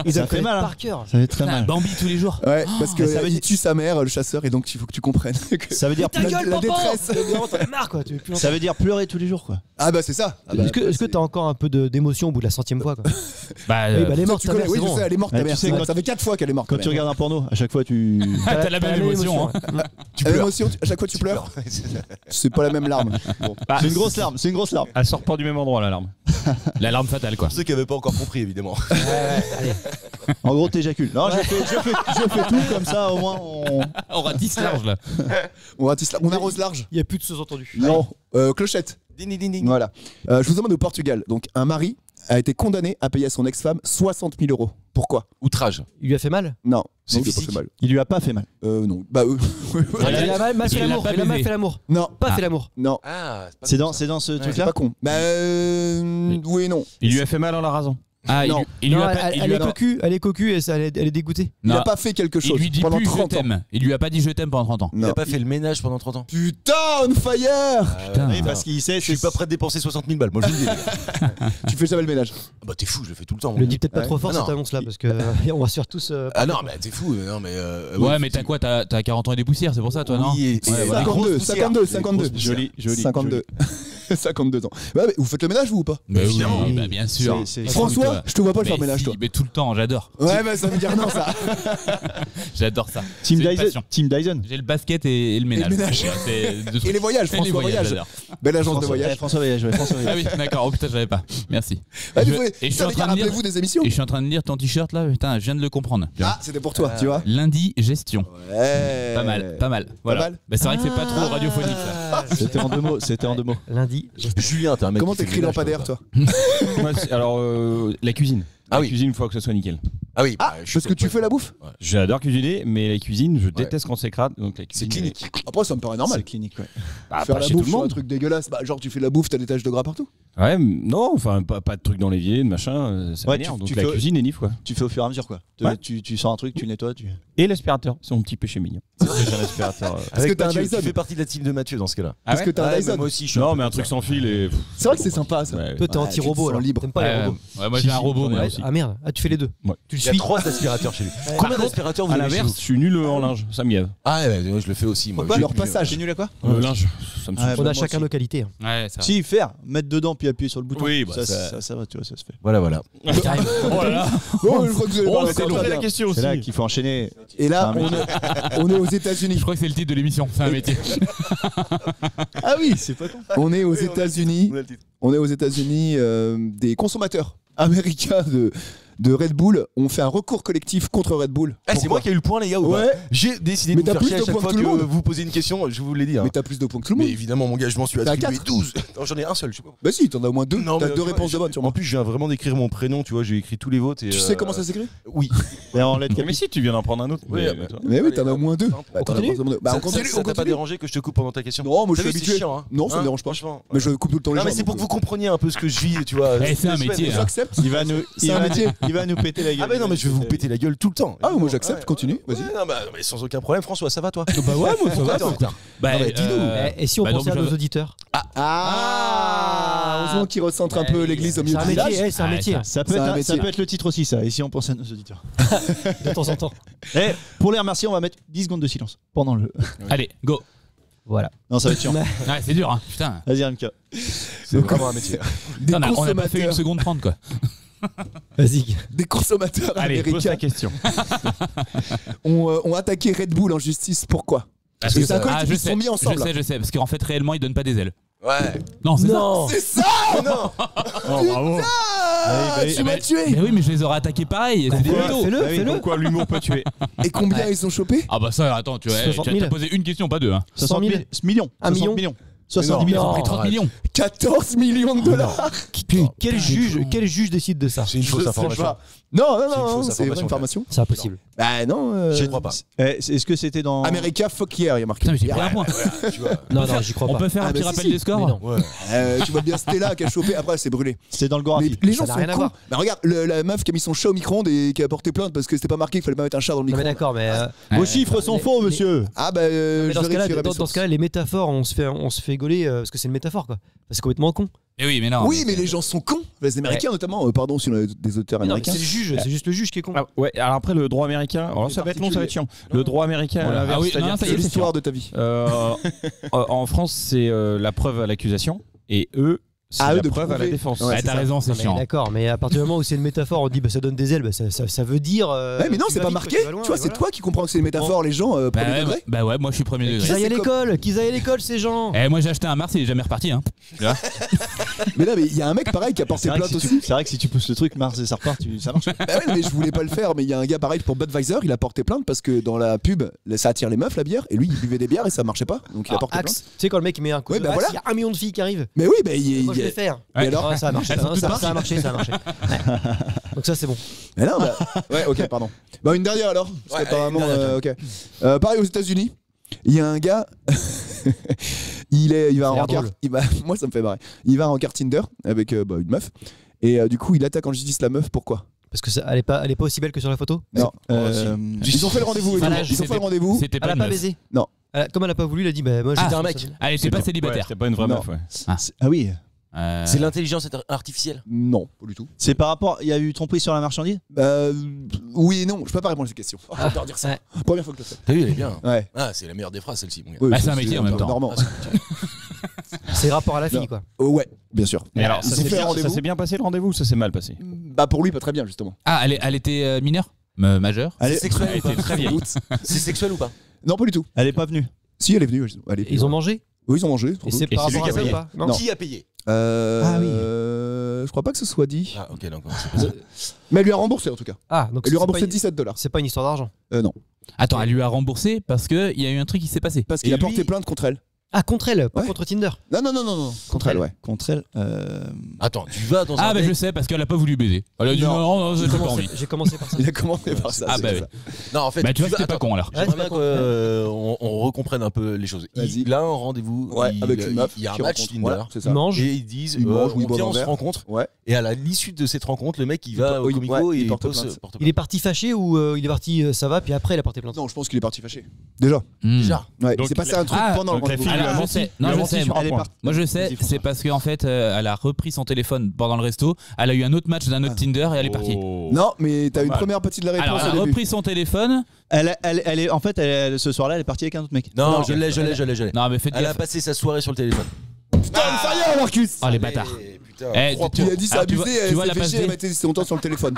Ils Ça fait mal, hein. par cœur. Ça fait très mal. Bambi tous les jours. Ouais, parce que ça veut il dire- tue sa mère, le chasseur, et donc il faut que tu comprennes. que- Ça veut dire Ta gueule, la papa. détresse. Vraiment, t'en as marre, quoi. Tu veux plus ça veut dire pleurer tous les jours quoi. Ah bah c'est ça. Ah bah, Est-ce que t'as encore un peu d'émotion au bout de la 100e fois, quoi? Bah, Oui, bah, elle est Ça, morte, tu ta connais, mère, oui, c'est je bon. sais, elle est morte ta Ouais, tu mère. sais, quand- Ça fait 4 fois qu'elle est morte. Quand ta tu mère. regardes un porno, à chaque fois tu. t'as la même émotion. Hein. Tu À pleures. l'émotion, à chaque fois tu pleures. C'est pas la même larme. Bon. Bah, C'est une grosse larme, c'est une grosse larme. Elle sort pas du même endroit l'alarme. L'alarme fatale quoi. Pour ceux qui avaient pas encore compris évidemment. En gros, t'éjacules. Non, je fais tout comme ça, au moins on. On ratisse large là. On arrose large. Il n'y a plus de sous-entendus. Non. Clochette. Ding ding ding. Voilà. Je vous emmène au Portugal. Donc un mari a été condamné à payer à son ex-femme 60 000 euros. Pourquoi? Outrage. Il lui a fait mal? Non. C'est Non, il a pas physique. fait mal. Il lui a pas fait mal. Non. Bah Il a mal fait Il l'a l'amour. pas Il a mal baisé. fait l'amour. non. Pas Ah. fait l'amour. Non. Ah, C'est dans ce C'est truc-là. pas con. Bah oui et non. Il lui a fait mal en la rasant. Ah, Non. il lui Non, a pas. elle est cocu et elle est dégoûtée. Il Non. a pas fait quelque Il chose lui dit pendant plus je 30 ans. t'aime. Il lui a pas dit je t'aime pendant 30 ans. il a Non. pas fait le ménage pendant 30 ans. Putain, on fire. Putain. Oui, parce qu'il sait. Je suis pas prêt de dépenser 60 000 balles. Moi je vous le dis. Tu fais jamais le ménage. Ah bah t'es fou, je le fais tout le temps. Le dis peut-être pas Ouais. trop fort Ah non. cette annonce là parce que on va se faire tous. Ah non, mais t'es fou. Non mais. Ouais, mais t'as quoi? T'as 40 ans et des poussières, c'est pour ça toi, non? Oui, et Ouais, voilà. 52, grosses poussières. 52. Joli, 52. 52 ans. Bah, mais vous faites le ménage vous ou pas? Bah oui, Évidemment. bah bien sûr. C'est- François, je te vois pas le faire Mais ménage si, toi. mais tout le temps, j'adore. Ouais, bah ça veut dire non ça. J'adore ça. Team C'est une Dyson. passion. Team Dyson. J'ai le basket et le ménage. le ménage. Ouais, c'est deux trucs. Et les voyages, Et les François Voyage. j'adore. Belle agence de voyage. François Voyage. François Ah Voyage. oui, d'accord. Oh putain, je l'avais pas. Merci. Ah, Et mais je- vous- et je suis putain, en les train gars, de lire. rappelez-vous des émissions. Et je suis en train de lire ton t-shirt là, putain, je viens de le comprendre. Ah, c'était pour toi, tu vois. Lundi, gestion. Ouais. Pas mal, pas mal. Voilà. mal Bah, c'est vrai que c'est pas trop radiophonique ça. C'était en 2 mots. C'était en 2 mots. Lundi. Julien, t'es un mec. Comment qui fait t'écris le ménage, lampadaire toi? Alors, la cuisine. La oui. cuisine, il faut que ce soit nickel. Ah oui. Parce que tu fais la bouffe. J'adore cuisiner, mais la cuisine, je déteste quand c'est crade. Donc la C'est cuisine, clinique. Après, ça me paraît normal. C'est clinique, ouais. Bah, Faire pas la chez bouffe tout le sur un monde. truc dégueulasse. Bah, genre, tu fais la bouffe, t'as des taches de gras partout. Ouais, non, enfin, pas de trucs dans l'évier, de machin, ça Ouais, m'énerve. tu- Donc tu la fais- cuisine est nif, quoi. Tu fais au fur et à mesure, quoi. Ouais. Tu sors un truc, tu nettoies, tu. Et l'aspirateur, c'est mon petit péché mignon. J'ai un aspirateur. Parce que t'as un Mathieu, Dyson. tu fais partie de la team de Mathieu dans ce cas-là. Parce que t'as un Ouais, Dyson. mais moi aussi, je suis Non, peu mais un comme truc ça. sans fil et. C'est vrai que c'est sympa ça. Ouais. Toi, t'es Ouais, anti-robot tu te là. sens libre. T'aimes pas les robots. Ouais, moi j'ai un robot, moi Ouais. aussi. Ah merde, tu fais les deux. Ouais. Tu le Il y a suis. 3 aspirateurs chez lui. Par Combien contre, d'aspirateurs vous À avez chez l'inverse, vous je suis nul en linge, ça me gave. Ah ouais, je le fais aussi. Moi. Pourquoi J'ai leur plus, passage T'es nul à quoi Le linge, ça me Ah, saoule. On bah, a moi chacun aussi. nos qualités. hein. Ouais, ça. Si, faire, mettre dedans puis appuyer sur le bouton. Oui, bah, ça va, tu vois, ça se fait. Voilà. Oh là là. Oh, je crois que vous allez Oh, pas c'est d'accord, la bien. question aussi. C'est là qu'il faut enchaîner. Et là, C'est un on est aux États-Unis. Je crois que c'est le titre de l'émission, c'est un métier. Ah oui, c'est pas con. On est aux États-Unis. On est aux États-Unis. Des consommateurs américains de Red Bull ont fait un recours collectif contre Red Bull. Ah, c'est Pourquoi moi qui ai eu le point, les gars, ou Ouais. pas J'ai décidé Mais de vous t'as faire plus chier à de chaque points fois que tout que le monde. vous posez une question, je vous l'ai dit. hein. Mais t'as plus de points que tout le Mais monde. évidemment, mon gars, je m'en suis T'as attribué 4. 12. Non, j'en ai un seul, je sais pas. Bah si, t'en as au moins 2. Non, T'as mais 2 réponses de bonnes En sûrement. plus, je viens vraiment d'écrire mon prénom, tu vois, j'ai écrit tous les votes. Et Tu sais comment ça s'écrit? Oui. Et en lettres Mais si, tu viens d'en prendre un autre. Ouais, mais toi. Mais oui, t'en as au moins 2. On continue Bah on continue, Ça on t'a pas continue. dérangé que je te coupe pendant ta question? Non, moi je T'as suis vu, c'est habitué. chiant, hein. Non, ça me Hein, dérange pas. franchement. Mais je coupe tout le temps les Non, gens. mais c'est pour que donc, vous compreniez un peu ce que je vis, tu vois. Eh, c'est un toutes les métier, semaines. hein. J'accepte. Il va nous péter la gueule. Ah, mais non, mais je vais vous péter la gueule tout le temps. Ah, moi j'accepte, continue, Ouais, vas-y. non, mais sans aucun problème, François, ça va toi? Bah ouais, moi ça va. Attends, putain. Bah, Non, mais dis-nous. Et si on bah, donc, pensait à je- nos auditeurs Ah, heureusement qu'il recentre un peu l'église au milieu C'est un du métier, village. c'est un Ouais, métier. Ça peut, C'est un être, ça métier. peut être le titre aussi, ça. Et si on pense à nos auditeurs. De temps en temps. Et pour les remercier, on va mettre 10 secondes de silence pendant le. Allez, go. Voilà. Non, ça va être chiant. Ouais, c'est dur, hein. Putain. Vas-y, Rimka. C'est vraiment un métier. Des On a pas fait une consommateurs, seconde 30 quoi. Vas-y. des consommateurs Allez, pose américains ta question. ont attaqué Red Bull en justice. Pourquoi? Parce que c'est un collectif, ils se sont mis ensemble. Je sais, parce qu'en fait réellement ils donnent pas des ailes. Ouais. Non, c'est ça. Non. C'est ça. Non. Oh, bravo. Ah, Allez, tu m'as tué. Mais oui, mais je les aurais attaqués pareil. C'est des Fais-le, mythos. fais-le, Ah oui, fais-le. Comme quoi, l'humour peut tuer. Et combien ils ont chopé? Ah bah ça, attends, tu 60 000. as posé une question, pas deux. Hein. 60 000. millions. Un 60 million. millions. 70 Ils ont millions. pris 30 millions. 14 millions de dollars. Quel juge décide de ça? C'est une fausse Je sais information. pas. Non, C'est une non, fausse c'est une vraie information, information. C'est impossible. Bah non. Je crois pas. Est-ce que c'était dans. America fuck yeah, il y a marqué. Putain, mais j'ai pris un point. Tu vois. Non, non, j'y crois On pas. peut faire Ah, un bah petit si, rappel si. des scores. Mais non. Ouais. Tu vois bien Stella qui a chopé, après elle s'est brûlée. C'était dans le Mais Gorafi. les gens Ça n'a sont rien à cons. voir. Bah regarde, la meuf qui a mis son chat au micro-ondes et qui a porté plainte parce que c'était pas marqué qu'il fallait pas mettre un chat dans le Non, mais micro-ondes. d'accord, mais. Vos chiffres sont faux, monsieur. Ah bah mais je dans ce cas-là, vérifierai mes dans ce sources. cas-là, les métaphores, on se fait gauler parce que c'est une métaphore, quoi. C'est complètement con. Mais oui, mais non. Oui, mais les gens sont cons. Les Américains notamment. Pardon si on a des auteurs Mais non, mais américains. c'est le juge, c'est juste le juge qui est con. Ah, ouais, alors après, le droit américain. Alors ça va être long, ça va être chiant. Le droit américain, à Voilà. l'inverse, Ah oui, c'est-à-dire non, ça y que, est, c'est L'histoire de ta vie. en France, c'est la preuve à l'accusation et eux, c'est Ah, eux la de preuve à la prouver. défense. Ouais, Ah, c'est t'as ça. raison, c'est Non, mais chiant. d'accord, mais à partir du moment où c'est une métaphore, on dit bah ça donne des ailes, bah, ça veut dire. Ouais, mais non, tu c'est vas pas vite, marqué. tu vas loin, Tu vois, et c'est voilà. toi qui comprends que c'est une métaphore. Les gens, premier degré. Bah ouais, moi je suis premier Qu'ils degré. aillent à c'est l'école, qu'ils aillent à l'école, ces gens. Eh, moi j'ai acheté un Mars, il est jamais reparti. Hein. Mais là, mais il y a un mec pareil qui a porté C'est vrai, plainte que si aussi. c'est vrai que si tu pousses le truc, Mars et ça repart, ça marche. Bah ouais, mais je voulais pas le faire. Mais il y a un gars pareil pour Budweiser, il a porté plainte parce que dans la pub, ça attire les meufs la bière et lui il buvait des bières et ça marchait pas. Donc il a porté plainte. Axe, tu sais quand le mec met un coup Ouais, de bah Axe, voilà. il y a 1 million de filles qui arrivent. Mais oui, bah il Moi je vais le faire. Et alors Ouais, ça a marché, Elles sont toutes ça parties. a marché, ça a marché. Ouais. Donc ça c'est bon. Mais non, bah. Ouais, ok, pardon. Bah, une dernière alors. Parce Ouais, qu'apparemment, allez, une dernière. ok. Pareil aux États-Unis, il y a un gars. il va Ça a en l'air rencard. drôle. Moi, ça me fait marrer. Il va en rencard Tinder avec une meuf. Et du coup, il attaque en justice la meuf. Pourquoi? Parce que elle est pas aussi belle que sur la photo. Non. Ils ont fait le rendez-vous. Voilà, Ils ont fait le rendez-vous. C'était Elle pas a une pas meuf. baisé. Non. Comme elle a pas voulu, elle a dit bah moi Ah, j'étais un mec. Elle était pas Ouais, célibataire. c'était pas une vraie Non. meuf, ouais. Ah oui. C'est l'intelligence artificielle. Non, pas du tout. C'est par rapport. Il y a eu tromperie sur la marchandise. Oui et non. Je peux pas répondre à cette question. J'adore dire ça. ouais. Première fois que je le fais. T'as vu, elle est bien. Ouais. Ah, c'est la meilleure des phrases, celle-ci, mon gars. Ouais, Bah, c'est un métier en même temps. Normand. C'est rapport à la fille Non. quoi. Oh, ouais, bien sûr. Mais alors, Ils ça ont s'est fait un bien, rendez-vous. ça s'est bien passé le rendez-vous ou ça s'est mal passé? Bah pour lui, pas très bien justement. Ah, elle était mineure Majeure Elle C'est est, sexuel Elle ou pas était très vieille. C'est sexuel ou pas? Non, pas du tout. elle est pas venue. Si, elle est venue. Elle est Ils ont mangé. Oui, ils ont mangé. Et c'est Et par c'est lui rapport à qui a ça ou payé. pas Non. Non. Qui a payé? Ah oui. Je crois pas que ce soit dit. Ah, ok, donc c'est pas ça. Mais elle lui a remboursé en tout cas. Ah donc Elle lui a c'est remboursé pas- $17. C'est pas une histoire d'argent. Non. Attends, elle lui a remboursé parce qu'il y a eu un truc qui s'est passé. Parce qu'il Et a porté lui- plainte contre elle. Ah, contre elle, pas Ouais. contre Tinder. Non. Contre elle, ouais. Contre elle. Attends, tu vas dans un. Ah, bah date- je sais, parce qu'elle a pas voulu baiser. Elle a dit non, j'ai pas envie. J'ai commencé par ça. Il a commencé par ça. Ah, c'est bah ça. oui. Non, en fait. Bah, tu vois, vas- c'était pas attends, con alors. Ouais, J'aimerais c'est bien pas con. qu'on recomprenne un peu les choses. Vas-y. Il a un rendez-vous. Ouais, avec une meuf. Il y a un qui match rencontre. Tinder. Voilà, c'est ça. Il mange. Et ils disent, Il mange ou il on boit vient, un on se verre. rencontre. Ouais. Et à l'issue de cette rencontre, le mec il va au il- comico ouais, et il il porte pose plainte. porte Il est parti fâché ou il est parti ça va, puis après il a porté plainte? Non, je pense qu'il est parti fâché. Déjà. Déjà. Ouais. Donc, c'est passé un truc pendant le donc la rendez-vous. fille lui a Alors, je menti. sais. Non, Lui a je menti sais. sur un Elle est point. partie. Moi je sais, c'est parce qu'en fait, elle a repris son téléphone pendant le resto, elle a eu un autre match d'un autre Tinder et elle est partie. Oh. Non, mais t'as une mal. première partie de la réponse Alors, elle a au début. repris son téléphone. Elle est, en fait, ce soir-là, elle est partie avec un autre mec. Non, je l'ai. Non, mais faites Elle a gaffe. passé sa soirée sur le téléphone. Putain, on fire, Marcus. Oh les bâtards. Putain. Eh, Il a dit c'est alors, tu vois- abusé, tu vois elle la s'est passe fait chier, elle D. mettait son temps sur le téléphone.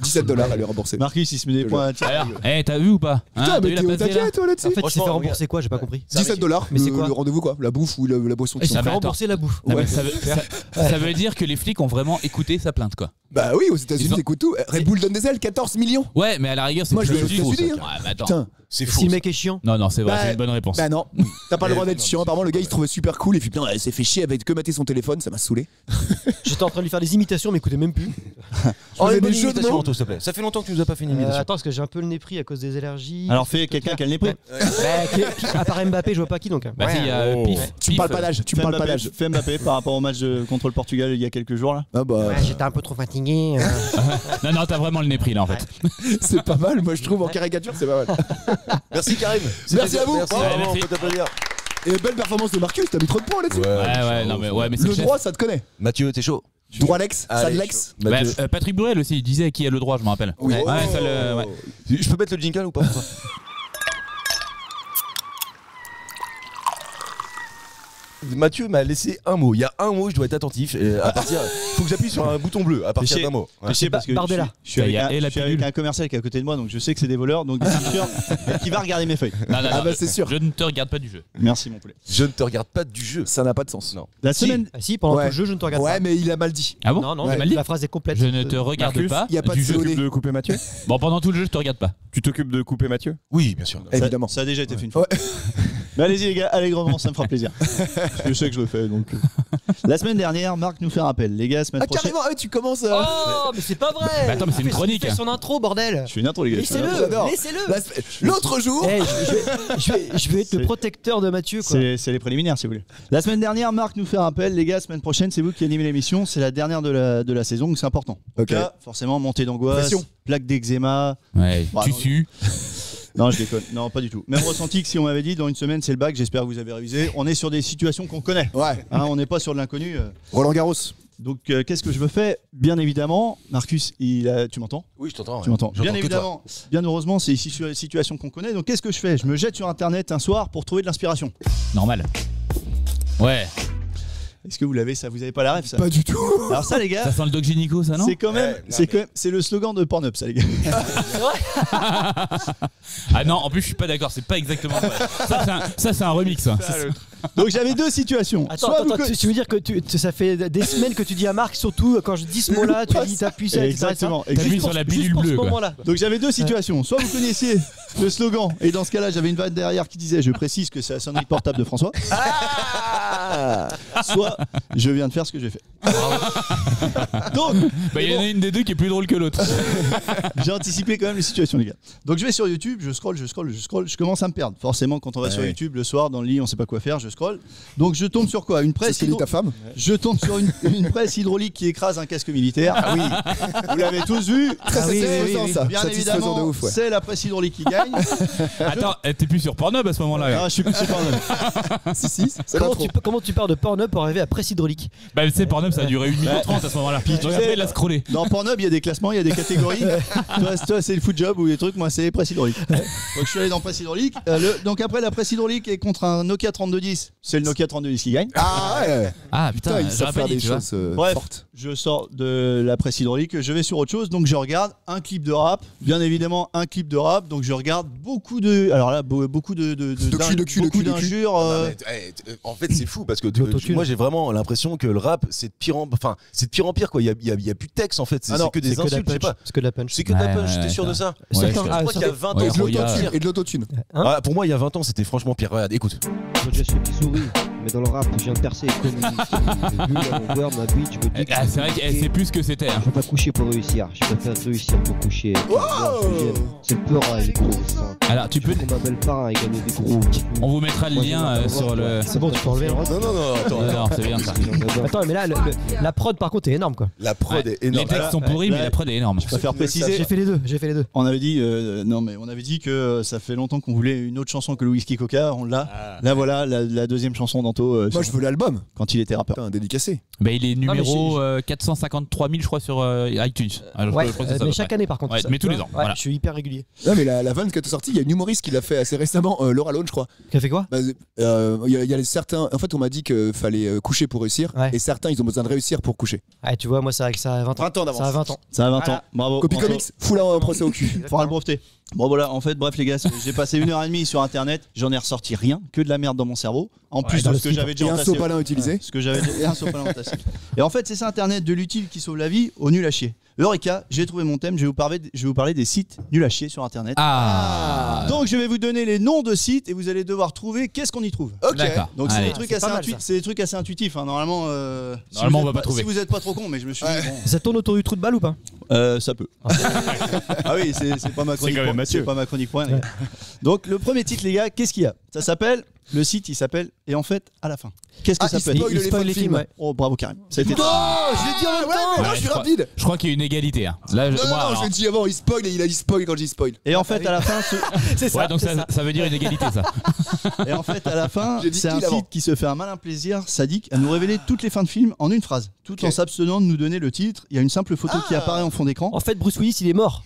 $17, elle est remboursée. Marcus, il se met des points. Tiens, Alors, t'as vu ou pas Hein, Putain, t'as mais vu la t'es au passe D, là taquet, toi, En là-dessus. fait, il s'est Franchement, fait rembourser quoi? J'ai pas compris. $17, Mais c'est quoi le rendez-vous, quoi. La bouffe ou la boisson Il qui s'est sont fait mais attends. rembourser la bouffe. Non, mais Ouais. ça veut dire que les flics ont vraiment écouté sa plainte, quoi. Bah oui, aux États-Unis, Ils ont- t'écoutes tout. Red Bull donne des ailes, 14 millions. Ouais, mais à la rigueur, c'est Moi, je plus vais aux logique. États-Unis, hein. Ouais, mais attends. Putain. C'est faux. Si le mec est chiant. Non, c'est vrai, Bah, c'est une bonne réponse. Bah non, t'as pas le droit d'être non, chiant. mais Apparemment, le gars il se trouvait super cool et puis putain, elle s'est fait chier avec que mater son téléphone, ça m'a saoulé. J'étais en train de lui faire des imitations, mais écoutez même plus. Oh, faisais une bonne des jeux de imitation, mots. Anto, s'il te plaît. Ça fait longtemps que tu nous as pas fait une imitation. Attends, parce que j'ai un peu le nez pris à cause des allergies. Alors, fais quelqu'un qui a le nez pris. À part Mbappé, je vois pas qui donc. Bah, si, il y a Oh. Pif. Tu me parles pas d'âge, tu me parles pas d'âge. Fais Mbappé par rapport au match contre le Portugal il y a quelques jours là. Ah bah, J'étais un peu trop fatigué. Non, t'as vraiment le nez pris là en fait. c'est pas mal, moi je trouve en caricature, c'est pas mal. Merci Karim. Merci à vous. Merci, Ouais, vraiment, on merci. peut t'applaudir. Et belle performance de Marcus, t'as mis trop de points là-dessus. Ouais, non, mais c'est Le le chef. droit, ça te connaît. Mathieu, t'es chaud. Droit Lex, ça Allez, Lex. chaud. Mathieu. Patrick Bruel aussi, il disait qui a le droit, je me rappelle. Oui. Ouais, ça le. Ouais. Je peux mettre le jingle ou pas Mathieu m'a laissé un mot. Il y a un mot, je dois être attentif. Faut que j'appuie sur un bouton bleu à partir d'un mot. Ouais. Je sais parce que Bardella. je suis avec, Ça y est, et la je suis avec pilule. un commercial qui est à côté de moi, donc je sais que c'est des voleurs, donc c'est sûr qui va regarder mes feuilles. Non, Ah bah c'est sûr. Je ne te regarde pas du jeu. Merci mon poulet. Je ne te regarde pas du jeu. Ça n'a pas de sens. Non. La semaine. Ah si, pendant Ouais. tout le jeu, je ne te regarde Ouais, pas. mais il a mal dit. Ah bon Non, non, J'ai mal dit la phrase est complète. Je ne te regarde Marcus, pas y a pas du de jeu. COD. Tu t'occupes de couper Mathieu Bon, pendant tout le jeu, je te regarde pas. Tu t'occupes de couper Mathieu Oui, bien sûr. Évidemment. Ça a déjà été fait une fois. Ouais. Mais allez-y les gars, allègrement, ça me fera plaisir. Parce que je sais que je le fais donc. La semaine dernière, Marc nous fait un rappel. Les gars, semaine Ah prochaine. carrément, tu commences. Oh, mais c'est pas vrai. Mais attends, mais c'est une chronique. Il fait son intro, bordel. Je fais une intro les gars. je fais une intro. J'adore. Laissez-le. L'autre jour. Eh, je vais être le C'est- protecteur de Mathieu, quoi. C'est les préliminaires si vous voulez. La semaine dernière, Marc nous fait un rappel. Les gars, semaine prochaine, c'est vous qui animez l'émission. C'est la dernière de la saison, donc c'est important. Donc Ok. là, forcément, montée d'angoisse, Pression. plaque d'eczéma. Ouais, Bah, tu non. sues. Non, je déconne. Non, pas du tout. Même ressenti que si on m'avait dit dans une semaine, c'est le bac, j'espère que vous avez révisé. On est sur des situations qu'on connaît. Ouais. Hein, on n'est pas sur de l'inconnu. Roland Garros. Donc, qu'est-ce que je me fais? Bien évidemment, Marcus, tu m'entends? Oui, je t'entends. Tu m'entends? J'entends Bien que évidemment, bien heureusement, c'est ici sur les situations qu'on connaît. Donc, qu'est-ce que je fais? Je me jette sur Internet un soir pour trouver de l'inspiration. Normal. Ouais. Est-ce que vous l'avez ça? Vous avez pas la rêve ça? Pas du tout. Alors ça, les gars, Ça sent le Doc Gynéco, ça, non c'est quand même, Ouais, c'est quand même, c'est le slogan de Pornhub, ça, les gars. Ah non, en plus, je suis pas d'accord, c'est pas exactement vrai. Ça, c'est un remix. hein. Donc, j'avais deux situations. Attends, Soit vous tu veux dire que ça fait des semaines que tu dis à Marc, surtout quand je dis ce mot-là, tu dis t'appuies ça, Exactement. etc. T'appuies Juste sur pour- la juste pilule pour ce bleue, quoi. moment-là. Donc j'avais deux situations. Soit vous connaissiez le slogan, et dans ce cas-là, j'avais une vanne derrière qui disait, je précise que c'est la sonnerie portable de François. Soit je viens de faire ce que j'ai fait. Donc, Bah, il y en a une des deux qui est plus drôle que l'autre. j'ai anticipé quand même les situations, les gars. Donc je vais sur YouTube, je scroll, je commence à me perdre. Forcément, quand on va sur YouTube le soir, dans le lit, on sait pas quoi faire, je scroll. Donc je tombe sur quoi? Une C'est presse ce que dit ta femme. Je tombe sur une presse hydraulique qui écrase un casque militaire. Ah oui, vous l'avez tous vu. Très satisfaisant, ça. Bien Satisfaisant évidemment, de ouf, ouais. c'est la presse hydraulique qui gagne. Attends, t'es plus sur Pornhub à ce moment-là. Ah, je suis plus sur Pornhub. Si, c'est pas trop. Comment tu pars de Pornhub pour arriver à presse hydraulique? Bah, tu sais, Pornhub, ça a duré 1 minute 30 à ce moment-là. Puis tu après, sais- il a scrollé. Dans Pornhub, il y a des classements, il y a des catégories. toi, c'est le foot job ou des trucs, moi, c'est presse hydraulique. Donc, je suis allé dans presse hydraulique. Donc, après, la presse hydraulique est contre un Nokia 3210. C'est le Nokia 3210 qui gagne. Ah ouais. Ah Putain, putain, ils j'aurais savent pas faire dit, des tu vois. choses Bref, fortes. je sors de la presse hydraulique, je vais sur autre chose, donc je regarde un clip de rap, bien évidemment un clip de rap, donc je regarde beaucoup de, alors là beaucoup de docu. beaucoup d'injures. Non, mais, en fait, c'est fou parce que L'autotune. moi j'ai vraiment l'impression que le rap c'est de pire en pire quoi. Il y a plus de texte en fait. C'est que des insultes. Je sais pas. C'est que de la punch. C'est que de la punch. T'es sûr de ça? Ouais, Je crois qu'il y a 20 ans. Et de l'autotune. Pour moi il y a 20 ans c'était franchement pire. Regarde, écoute. Je suis qui sourit, mais dans le rap, je viens de percer comme une mon word, ma bite, je me dis que C'est vrai qu'elle sait plus ce que c'était. je vais pas coucher pour réussir, je préfère réussir pour coucher. C'est le peur, il est gros. Alors, tu peux. On m'appelle pas, il gagne des gros. On vous mettra le lien sur le. C'est bon, tu peux enlever. Non, attends. Non, c'est bien ça. Attends, mais là, la prod par contre est énorme quoi. La prod est Les énorme. textes sont pourris, mais la prod est énorme. Je préfère préciser. J'ai fait les deux. On avait dit on avait dit que ça fait longtemps qu'on voulait une autre chanson que le Whisky Coca. On l'a. Là voilà la deuxième chanson d'Anto. Moi, je veux l'album. Quand il était rappeur. Putain, dédicacé. Bah, il est numéro 453 000, je crois, sur iTunes. Alors, Ouais, je crois que c'est ça, à mais peu chaque près. année par contre. Ouais, ça. mais tous les ans. Ouais, Voilà. je suis hyper régulier. Non, mais la vanne que t'as sortie, il y a une humoriste qui l'a fait assez récemment, Laura Lone, je crois. Qui a fait quoi? Il y a certains. En fait, on m'a dit qu'il fallait coucher pour réussir. Ouais. Et certains, ils ont besoin de réussir pour coucher. Ouais, tu vois, moi ça a 20 ans. 20 ans d'avance. Ça a 20 ans. Ça a 20 Voilà. ans. Bravo. Copy Anto. Comics, fout un procès au cul. Faudra le breveter. Bon voilà, en fait, bref les gars, j'ai passé 1h30 sur internet, j'en ai ressorti rien, que de la merde dans mon cerveau, en plus de ce que j'avais Et déjà un entassé. sopalin utilisé. Ce que j'avais et un sopalin entassé. Et en fait, c'est ça internet, de l'utile qui sauve la vie au nul à chier. Eureka, j'ai trouvé mon thème, je vais vous parler des sites nuls à chier sur internet. Ah. Donc je vais vous donner les noms de sites et vous allez devoir trouver qu'est-ce qu'on y trouve. Ok. D'accord. Donc c'est Allez. des trucs C'est assez pas mal, ça. c'est des trucs assez intuitifs hein. Normalement Normalement, vous on êtes va pas trouver. Si vous êtes pas trop con, mais je me suis dit bon, Ça tourne autour du trou de balle ou pas? ça peut. Ah oui, c'est pas ma chronique. quand même Mathieu. C'est pas ma chronique pour rien, les gars. Donc le premier titre les gars, qu'est-ce qu'il y a? Ça s'appelle le site, il s'appelle et en fait à la fin. Qu'est-ce que ça peut être? spoil les fins de film. ouais. Oh bravo Karim. Ça a été- Putain, je l'ai dit en même temps. Ouais, Je suis je crois- rapide. Je crois qu'il y a une égalité. Hein. Là, Non, moi, non, alors- je l'ai dit avant, il spoil et il a dit spoil quand j'ai spoil. Et en fait à la fin C'est Ouais, donc ça veut dire une égalité, ça. et en fait à la fin, J'ai dit c'est un il avant. site qui se fait un malin plaisir sadique à nous révéler toutes les fins de film en une phrase, tout Ok. en s'abstenant de nous donner le titre. Il y a une simple photo qui apparaît en fond d'écran. En fait, Bruce Willis il est mort.